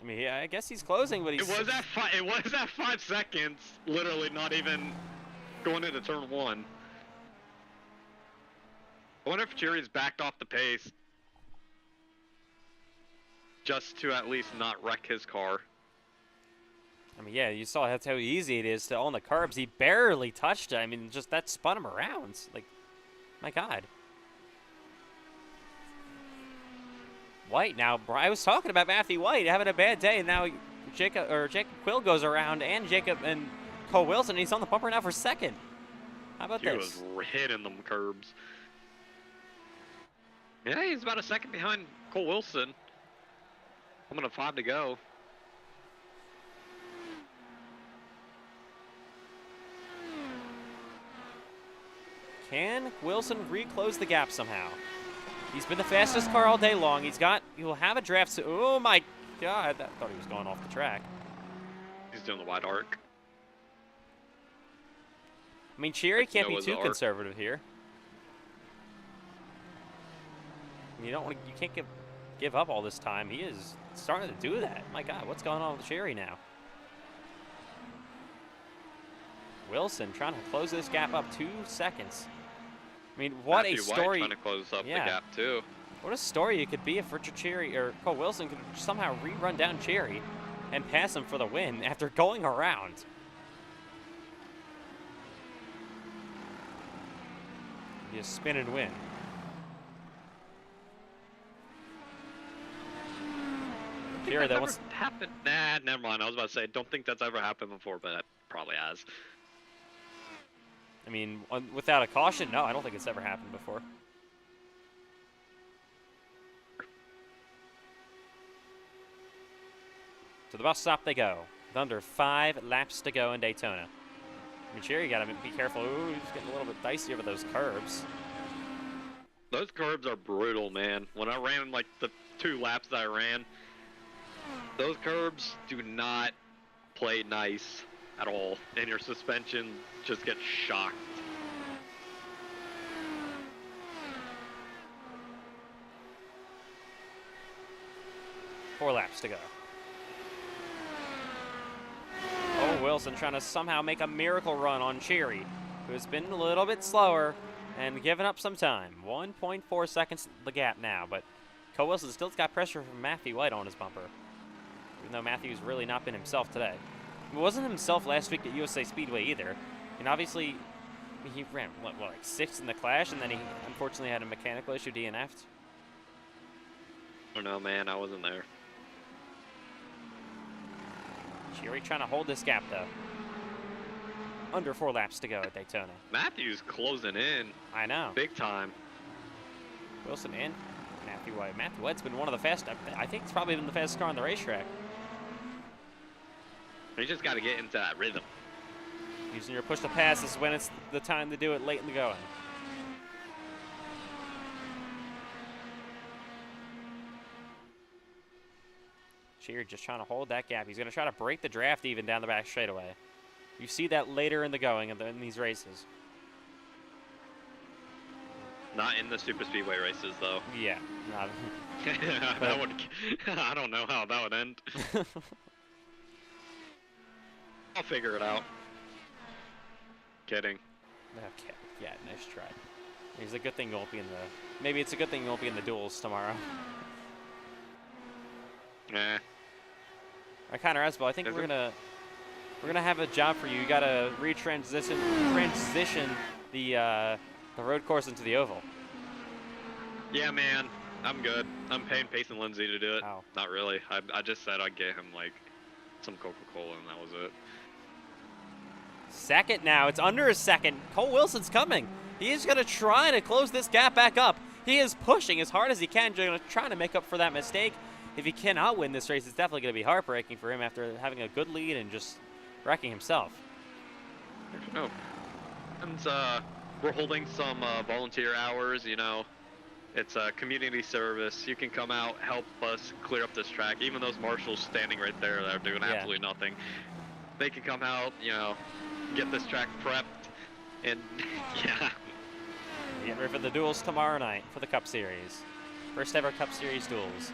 I mean, yeah, I guess he's closing, but he's... It was at 5 seconds. Literally not even going into turn 1. I wonder if Cherry's backed off the pace just to at least not wreck his car. I mean, yeah, you saw that's how easy it is to own the curbs. He barely touched it. I mean, just that spun him around. Like, my God. White now. I was talking about Matthew White having a bad day, and now Jacob Quill goes around, and Jacob and Cole Wilson. And he's on the bumper now for second. How about this? He was hitting them curbs. Yeah, he's about a second behind Cole Wilson. I'm gonna 5 to go. Can Wilson reclose the gap somehow? He's been the fastest car all day long. He'll have a draft. Oh my God! I thought he was going off the track. He's doing the wide arc. I mean, Cherry can't be Noah's too Ark. conservative here. You can't give up all this time. He is starting to do that. My God, what's going on with Cherry now? Wilson trying to close this gap up 2 seconds. I mean, what Matthew a story! White trying to close up the gap too. What a story it could be if Richard Cherry or Cole Wilson could somehow rerun down Cherry and pass him for the win after going around. Be a spin and win. Cherry, that wants happened. Nah, never mind. I was about to say, don't think that's ever happened before, but it probably has. I mean, without a caution, no, I don't think it's ever happened before. To the bus stop they go, with under 5 laps to go in Daytona. I mean, Cherry, you gotta be careful. Ooh, he's getting a little bit dicey over those curbs. Those curbs are brutal, man. When I ran like the 2 laps that I ran, those curbs do not play nice at all, and your suspension just gets shocked. Four laps to go. Oh, Wilson trying to somehow make a miracle run on Cherry, who has been a little bit slower and given up some time. 1.4 seconds the gap now, but Cole Wilson still's got pressure from Matthew White on his bumper, even though Matthew's really not been himself today. He wasn't himself last week at USA Speedway either. And obviously, he ran, what, like 6th in the Clash, and then he unfortunately had a mechanical issue, DNF'd. I don't know, man. I wasn't there. Cherry trying to hold this gap, though. Under 4 laps to go at Daytona. Matthew's closing in. I know. Big time. Wilson in. Matthew White. Matthew White's been one of the fastest. I think it's probably been the fastest car on the racetrack. You just got to get into that rhythm. Using your push to pass is when it's the time to do it late in the going. Cherry just trying to hold that gap. He's going to try to break the draft even down the back straightaway. You see that later in the going in these races. Not in the super speedway races, though. Yeah. Not that would. I don't know how that would end. I'll figure it out. Kidding. Okay. Yeah, nice try. It's a good thing you won't be in the. Maybe it's a good thing you won't be in the duels tomorrow. Nah. Alright, Connor Asbel, I think we're gonna have a job for you. You gotta transition the road course into the oval. Yeah, man. I'm good. I'm paying Payson Lindsay to do it. Oh. Not really. I just said I'd get him like some Coca-Cola and that was it. Second now. It's under a second. Cole Wilson's coming. He is going to try to close this gap back up. He is pushing as hard as he can, trying to make up for that mistake. If he cannot win this race, it's definitely going to be heartbreaking for him after having a good lead and just wrecking himself. No. And we're holding some volunteer hours, you know. It's a community service. You can come out, help us clear up this track. Even those marshals standing right there that are doing absolutely nothing. They can come out, you know, get this track prepped, and yeah. Get ready for the duels tomorrow night for the Cup Series. First ever Cup Series duels.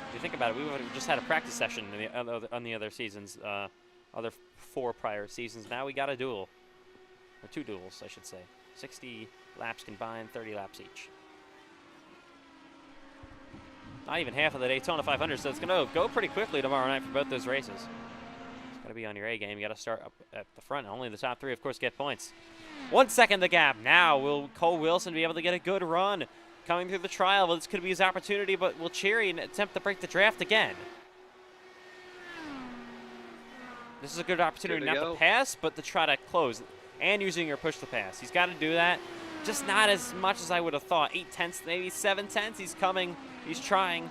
If you think about it, we would have just had a practice session on the other seasons, other 4 prior seasons. Now we got a duel, or 2 duels, I should say. 60 laps combined, 30 laps each. Not even half of the Daytona 500, so it's going to go pretty quickly tomorrow night for both those races. It's got to be on your A game. You got to start up at the front. Only the top 3, of course, get points. 1 second the gap. Now will Cole Wilson be able to get a good run coming through the trial? Well, this could be his opportunity, but will Cherry attempt to break the draft again? This is a good opportunity not to pass, but to try to close and using your push to pass. He's got to do that. Just not as much as I would have thought. 8/10, maybe 7/10. He's coming. He's trying.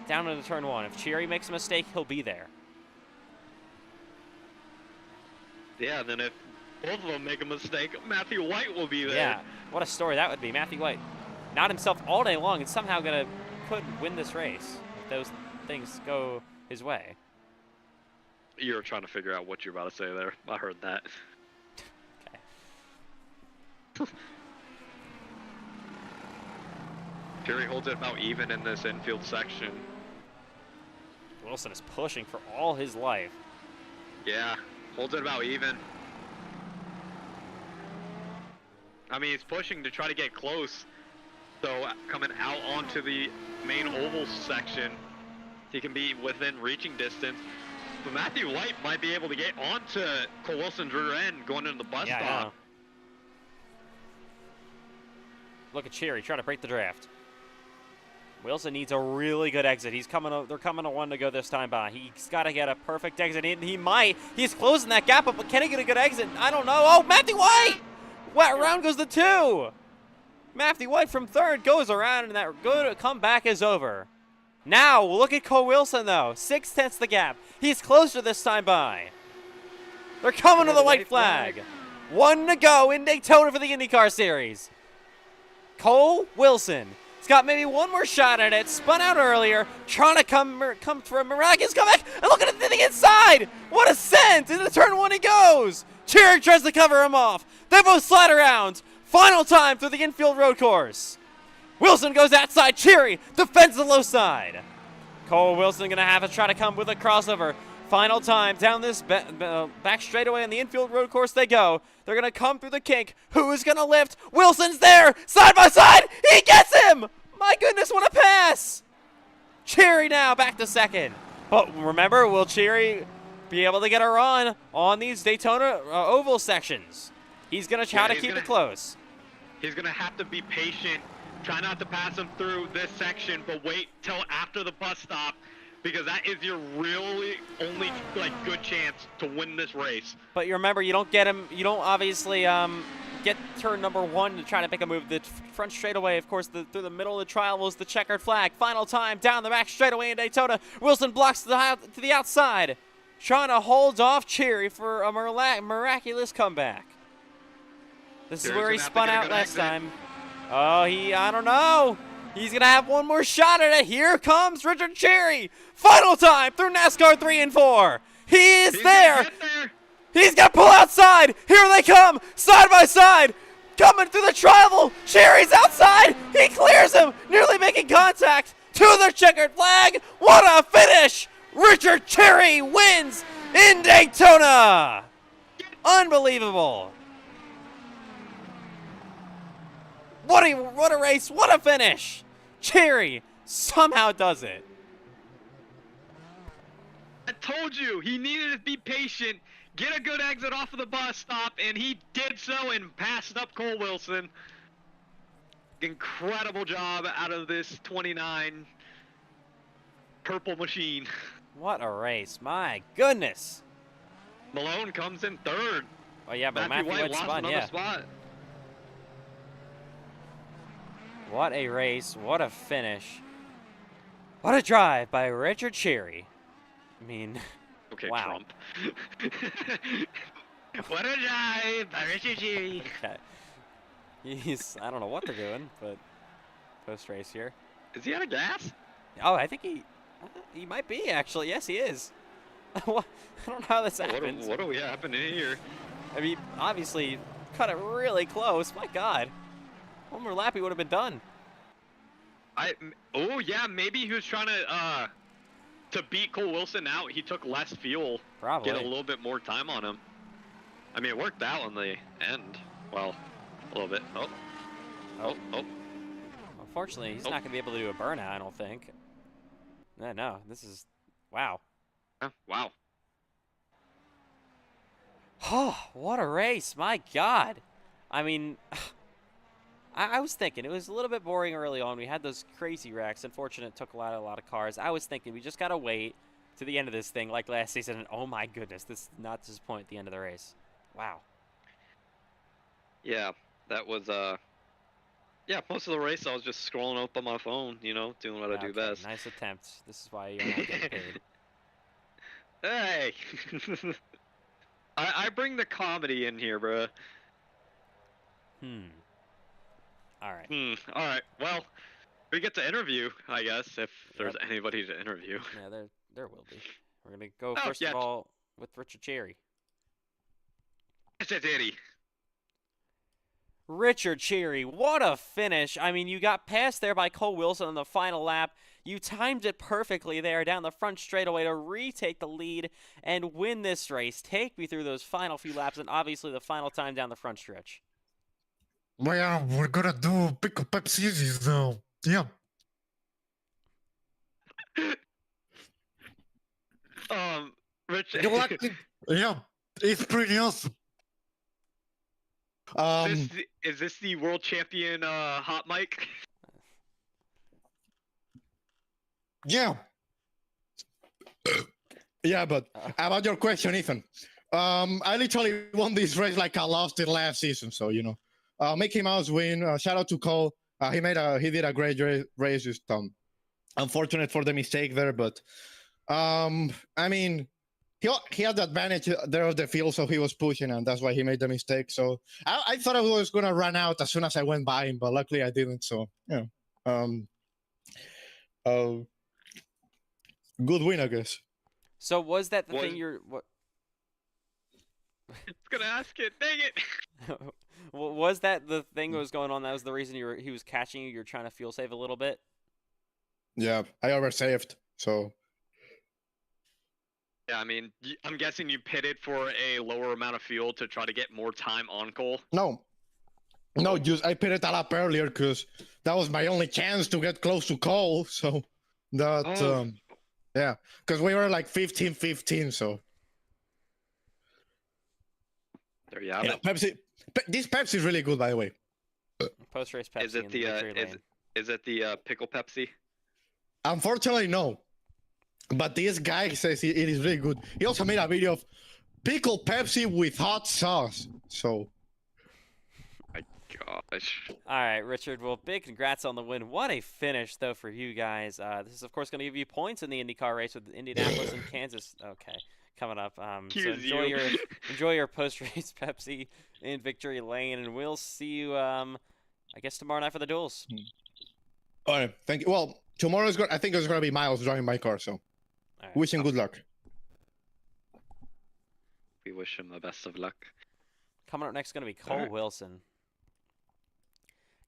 Down into turn 1. If Cherry makes a mistake, he'll be there. Yeah, then if both of them make a mistake, Matthew White will be there. Yeah, what a story that would be. Matthew White, not himself all day long, and somehow could win this race if those things go his way. You were trying to figure out what you're about to say there. I heard that. Okay. Cherry holds it about even in this infield section. Wilson is pushing for all his life. Yeah, holds it about even. I mean, he's pushing to try to get close. So coming out onto the main oval section, he can be within reaching distance. But Matthew White might be able to get onto Cole Wilson's rear end going into the bus stop. Look at Cherry trying to break the draft. Wilson needs a really good exit. They're coming to 1 to go this time by. He's got to get a perfect exit, and he might. He's closing that gap up, but can he get a good exit? I don't know. Oh, Matthew White! What round goes the 2? Matthew White from 3rd goes around, and that good comeback is over. Now, look at Cole Wilson, though. 6/10 the gap. He's closer this time by. They're coming to the white flag. 1 to go in Daytona for the IndyCar Series. Cole Wilson. He's got maybe 1 more shot at it. Spun out earlier, trying to come for a miraculous comeback. And look at it to the inside. What a scent. Into turn 1 he goes. Cherry tries to cover him off. They both slide around. Final time through the infield road course. Wilson goes outside. Cherry defends the low side. Cole Wilson going to have to try to come with a crossover. Final time down this back straightaway on the infield road course they go. They're going to come through the kink. Who is going to lift? Wilson's there. Side by side. He gets him. My goodness, what a pass. Cherry now back to 2nd. But remember, will Cherry be able to get a run on these Daytona oval sections? He's going to try to keep it close. He's going to have to be patient. Try not to pass him through this section, but wait till after the bus stop, because that is your really only good chance to win this race. But you remember, you don't get him. You don't obviously get turn number 1 to try to make a move. The front straightaway, of course, through the middle of the trial was the checkered flag. Final time down the back straightaway in Daytona. Wilson blocks to the outside, trying to hold off Cherry for a miraculous comeback. This is where he spun out last time. Oh, I don't know. He's going to have 1 more shot at it. Here comes Richard Cherry. Final time through NASCAR 3 and 4. He is there. He's going to pull outside. Here they come, side by side. Coming through the trial. Cherry's outside. He clears him, nearly making contact to the checkered flag. What a finish. Richard Cherry wins in Daytona. Unbelievable. What a race. What a finish. Cherry somehow does it. I told you, he needed to be patient, get a good exit off of the bus stop, and he did so and passed up Cole Wilson. incredible job out of this 29 purple machine. What a race. My goodness. Malone comes in third. Oh, yeah, but Matthew White White lost spun, another yeah. spot. What a race. What a finish. What a drive by Richard Cherry. I mean, Okay, wow. Trump. What a drive by Richard Cherry. Okay. I don't know what they're doing, but post-race here. Is he out of gas? Oh, I think he might be, actually. Yes, he is. I don't know how this happens. What are we happening here? I mean, obviously, cut it really close. My God. One more lap, he would have been done. Oh yeah, maybe he was trying to beat Cole Wilson out. He took less fuel. Probably. Get a little bit more time on him. I mean, it worked out on the end. Well, a little bit. Oh. Unfortunately, he's not going to be able to do a burnout, I don't think. No, this is... Wow. Wow. Oh, what a race. My God. I mean, I was thinking it was a little bit boring early on. We had those crazy wrecks. Unfortunately, it took a lot of cars. I was thinking we just got to wait to the end of this thing like last season. And oh, my goodness, this is not disappoint at the end of the race. Wow. Yeah, that was, yeah, most of the race I was just scrolling up on my phone, you know, doing what I do best. Nice attempt. This is why you're not getting paid. Hey! I bring the comedy in here, bruh. Alright. Alright, well, we get to interview, I guess, if there's anybody to interview. Yeah, there will be. We're going to go, first of all, with Richard Cherry. Richard Cherry, what a finish. I mean, you got passed there by Cole Wilson on the final lap. You timed it perfectly there down the front straightaway to retake the lead and win this race. Take me through those final few laps and obviously the final time down the front stretch. Well, yeah, we're gonna do pick up Pepsi's now. Yeah. Rich. You like it? Yeah, it's pretty awesome. Is this the world champion hot mic? Yeah. Yeah, but about your question, Ethan. I literally won this race like I lost it last season, so you know. Mickey Mouse win. Shout out to Cole. He did a great race. Just unfortunate for the mistake there, but I mean, he had the advantage there of the field, so he was pushing, and that's why he made the mistake. So I thought I was gonna run out as soon as I went by him, but luckily I didn't. So yeah, good win, I guess. So was that the thing you're? What? I was gonna ask it. Dang it! Was that the thing that was going on? That was the reason he was catching you. You're trying to fuel save a little bit. Yeah, I oversaved. So. Yeah, I mean, I'm guessing you pitted for a lower amount of fuel to try to get more time on Cole. No, just I pitted a lap earlier because that was my only chance to get close to Cole. So that, yeah, because we were like 15-15. So there you have it. Pepsi. This Pepsi is really good, by the way. Post race Pepsi. Is it the pickle Pepsi? Unfortunately, no. But this guy says it is really good. He also made a video of pickle Pepsi with hot sauce. So. My gosh. All right, Richard. Well, big congrats on the win. What a finish, though, for you guys. This is, of course, going to give you points in the IndyCar race with Indianapolis and Kansas. Okay, coming up. So enjoy your post-race Pepsi in victory lane, and we'll see you, I guess, tomorrow night for the duels. All right, thank you. Well, tomorrow's I think it's going to be Miles driving my car, so. Right. Wish him good luck. We wish him the best of luck. Coming up next is going to be Cole Wilson.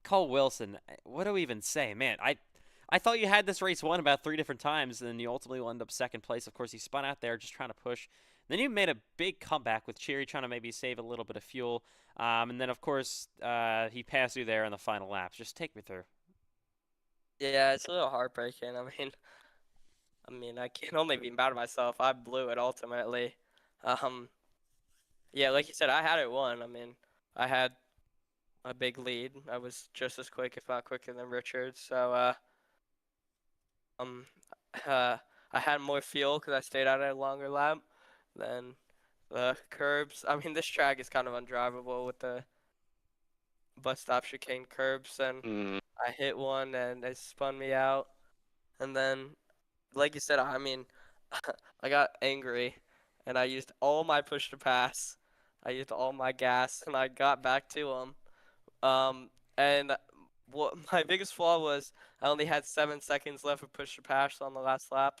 Cole Wilson, what do we even say? Man, I thought you had this race won about 3 different times, and you ultimately will end up second place. Of course, he spun out there just trying to push. Then you made a big comeback with Cherry trying to maybe save a little bit of fuel. And then, of course, he passed you there in the final laps. Just take me through. Yeah, it's a little heartbreaking. I mean, I can only be mad at myself. I blew it ultimately. Yeah, like you said, I had it won. I mean, I had a big lead. I was just as quick, if not quicker, than Richard. So um, I had more fuel because I stayed out at a longer lap. Then the curbs. I mean, this track is kind of undrivable with the bus stop chicane curbs, and Mm. I hit one and it spun me out. And then, like you said, I mean, I got angry and I used all my push to pass. I used all my gas and I got back to him. And what my biggest flaw was I only had 7 seconds left of push to pass on the last lap.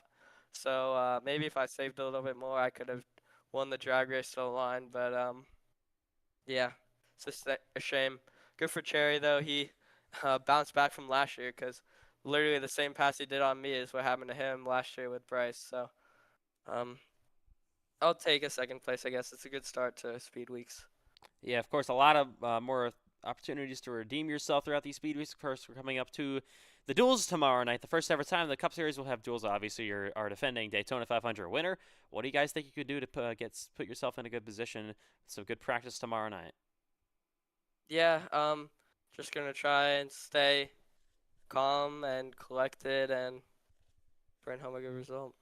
So maybe if I saved a little bit more, I could have won the drag race to the line. But yeah, it's just a shame. Good for Cherry though. He bounced back from last year because literally the same pass he did on me is what happened to him last year with Bryce. So um, I'll take a second place. I guess it's a good start to Speed Weeks. Yeah, of course, a lot of more opportunities to redeem yourself throughout these speed weeks. Of course, we're coming up to the duels tomorrow night. The first ever time the Cup Series will have duels. Obviously, you are defending Daytona 500 winner. What do you guys think you could do to put yourself in a good position? Some good practice tomorrow night. Yeah, just gonna try and stay calm and collected and bring home a good result.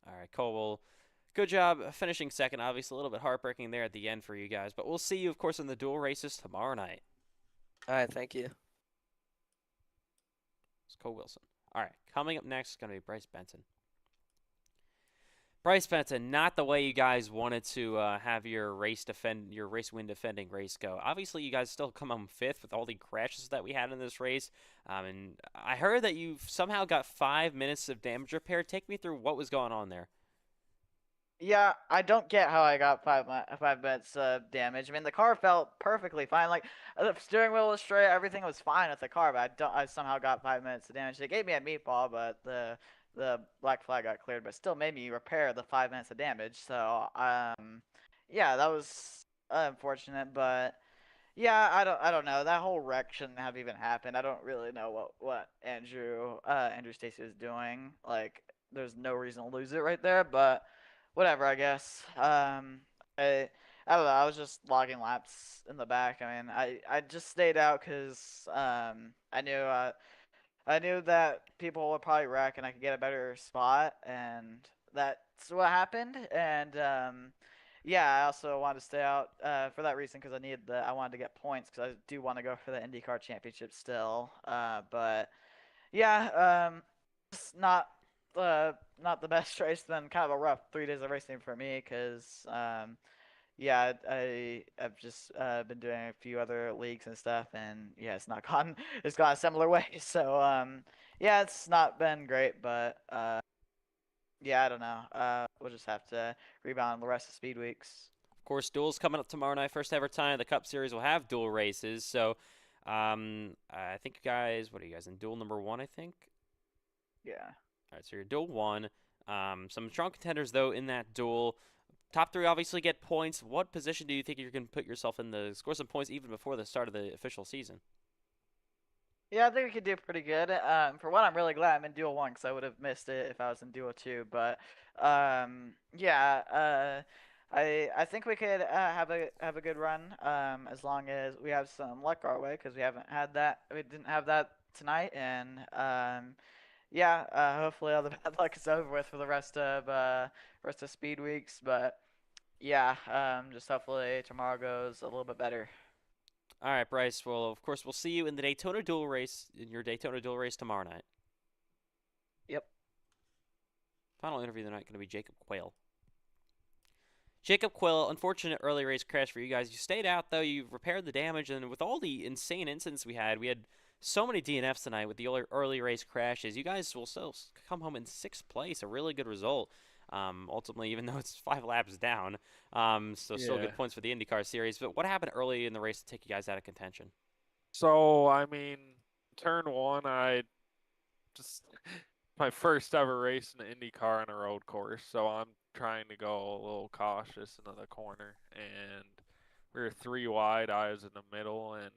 All right, Cole. Well, good job finishing second. Obviously, a little bit heartbreaking there at the end for you guys, but we'll see you, of course, in the dual races tomorrow night. All right, thank you. It's Cole Wilson. All right, coming up next is going to be Bryce Benson. Bryce Benson, not the way you guys wanted to have your race win defending race go. Obviously, you guys still come home fifth with all the crashes that we had in this race. And I heard that you somehow got 5 minutes of damage repair. Take me through what was going on there. Yeah, I don't get how I got 5 minutes damage. I mean, the car felt perfectly fine. Like the steering wheel was straight, everything was fine with the car, but I somehow got 5 minutes of damage. They gave me a meatball, but the black flag got cleared, but still made me repair the 5 minutes of damage. So yeah, that was unfortunate, but yeah, I don't know. That whole wreck shouldn't have even happened. I don't really know what Andrew Stacy was doing. Like, there's no reason to lose it right there, but whatever, I guess. I don't know. I was just logging laps in the back. I mean, I just stayed out because I knew that people would probably wreck and I could get a better spot, and that's what happened. And yeah, I also wanted to stay out for that reason because I wanted to get points because I do want to go for the IndyCar championship still. But yeah, it's not the best race. Then kind of a rough 3 days of racing for me because yeah, I've just been doing a few other leagues and stuff, and yeah, it's gone a similar way. So yeah, it's not been great, but yeah, I don't know. We'll just have to rebound the rest of Speed Weeks. Of course, duels coming up tomorrow night. First ever time the Cup Series will have dual races. So I think you guys, what are you guys in duel number one, I think? Yeah. All right, so you're duel one. Some strong contenders, though, in that duel. Top three obviously get points. What position do you think you're going to put yourself in to score some points even before the start of the official season? Yeah, I think we could do pretty good. For one, I'm really glad I'm in Duel 1 because I would have missed it if I was in Duel 2. But yeah, I think we could have a good run as long as we have some luck our way because we haven't had that. We didn't have that tonight, and yeah, hopefully all the bad luck is over with for the rest of Speed Weeks. But yeah, just hopefully tomorrow goes a little bit better. All right, Bryce. Well, of course, we'll see you in the Daytona duel race, in your Daytona duel race tomorrow night. Yep. Final interview of the night going to be Jacob Quayle. Jacob Quill, unfortunate early race crash for you guys. You stayed out, though. You repaired the damage, and with all the insane incidents we had so many DNFs tonight with the early race crashes. You guys will still come home in 6th place, a really good result. Ultimately, even though it's 5 laps down, so still good points for the IndyCar series. But what happened early in the race to take you guys out of contention? So, I mean, turn one, I just my first ever race in the IndyCar on a road course, so I'm trying to go a little cautious into the corner, and we were 3 wide. I was in the middle, and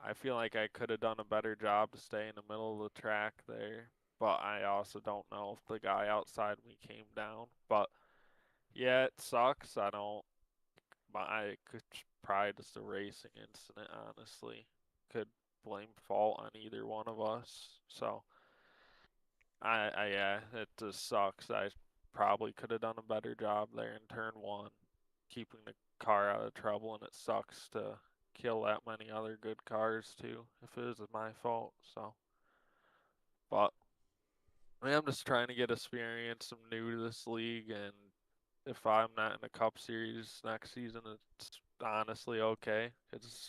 I feel like I could have done a better job to stay in the middle of the track there, but I also don't know if the guy outside me came down. But yeah, it sucks. could probably just a racing incident, honestly. Could blame fault on either one of us. So, yeah, it just sucks. I probably could have done a better job there in turn 1, keeping the car out of trouble, and it sucks to kill that many other good cars too, if it was my fault. So, but I mean, I'm just trying to get experience. I'm new to this league, and if I'm not in the Cup Series next season, it's honestly okay.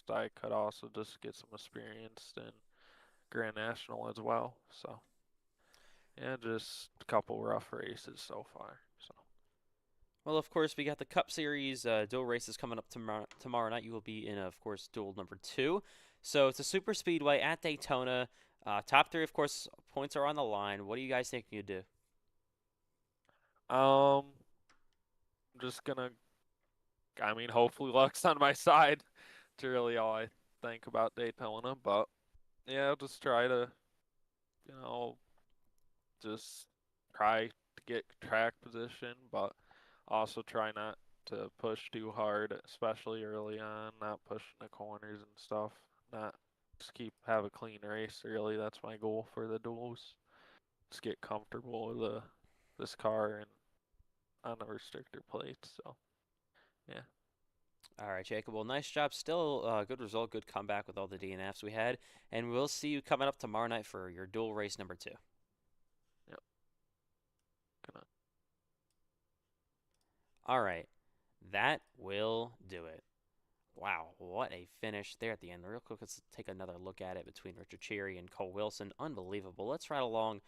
I could also just get some experience in Grand National as well. So, yeah, just a couple rough races so far. So. Well, of course, we got the Cup Series dual races coming up tomorrow night. You will be in, of course, duel number 2. So it's a super speedway at Daytona. Top 3, of course, points are on the line. What do you guys think you do? I'm just gonna. I mean, hopefully luck's on my side. It's really all I think about Daytona. But yeah, I'll just try to, just try to get track position, but also try not to push too hard, especially early on, not pushing the corners and stuff. Not just have a clean race, really. That's my goal for the duels. Just get comfortable with this car and on the restrictor plates. So, yeah. All right, Jacob. Well, nice job. Still good result, good comeback with all the DNFs we had. And we'll see you coming up tomorrow night for your dual race number 2. Yep. Gonna. All right. That will do it. Wow, what a finish there at the end. Real quick, let's take another look at it between Richard Cherry and Cole Wilson. Unbelievable. Let's ride along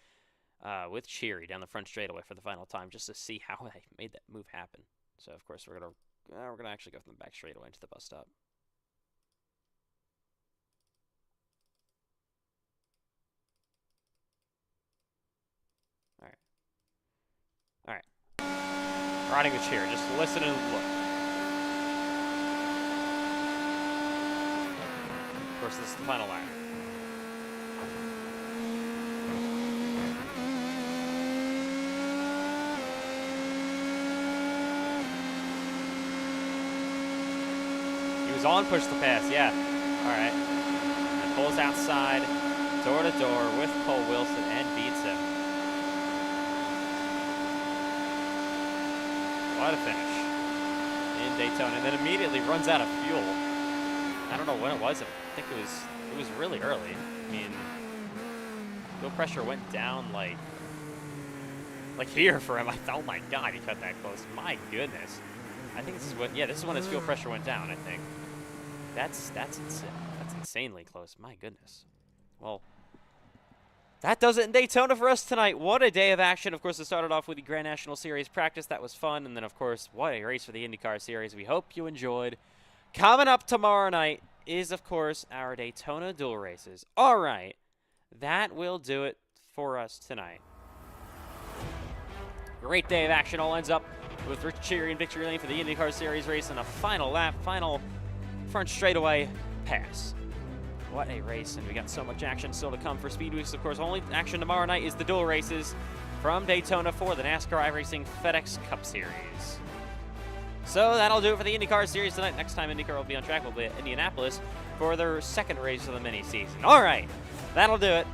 with Cherry down the front straightaway for the final time just to see how they made that move happen. So, of course, we're gonna actually go from the back straightaway into the bus stop. All right. Riding with Cherry. Just listen and look. Of course, this is the final lap. He was on push to pass, yeah. All right. And pulls outside, door to door with Cole Wilson and beats him. What a finish in Daytona, and then immediately runs out of fuel. I don't know when it was. I think it was really early. I mean, fuel pressure went down like here for him. I thought, oh my God, he cut that close. My goodness. I think this is when his fuel pressure went down. I think that's insane. That's insanely close. My goodness. Well, that does it in Daytona for us tonight. What a day of action. Of course, it started off with the Grand National Series practice. That was fun. And then, of course, what a race for the IndyCar Series. We hope you enjoyed. Coming up tomorrow night is, of course, our Daytona dual races. All right. That will do it for us tonight. Great day of action. All ends up with Richard Cherry in victory lane for the IndyCar Series race and a final lap, final front straightaway pass. What a race, and we got so much action still to come for Speed Weeks. Of course, only action tomorrow night is the dual races from Daytona for the NASCAR iRacing FedEx Cup Series. So that'll do it for the IndyCar Series tonight. Next time IndyCar will be on track will be at Indianapolis for their second race of the mini-season. All right, that'll do it.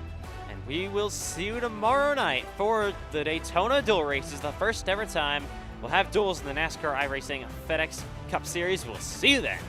And we will see you tomorrow night for the Daytona dual races, the first ever time we'll have duels in the NASCAR iRacing FedEx Cup Series. We'll see you then.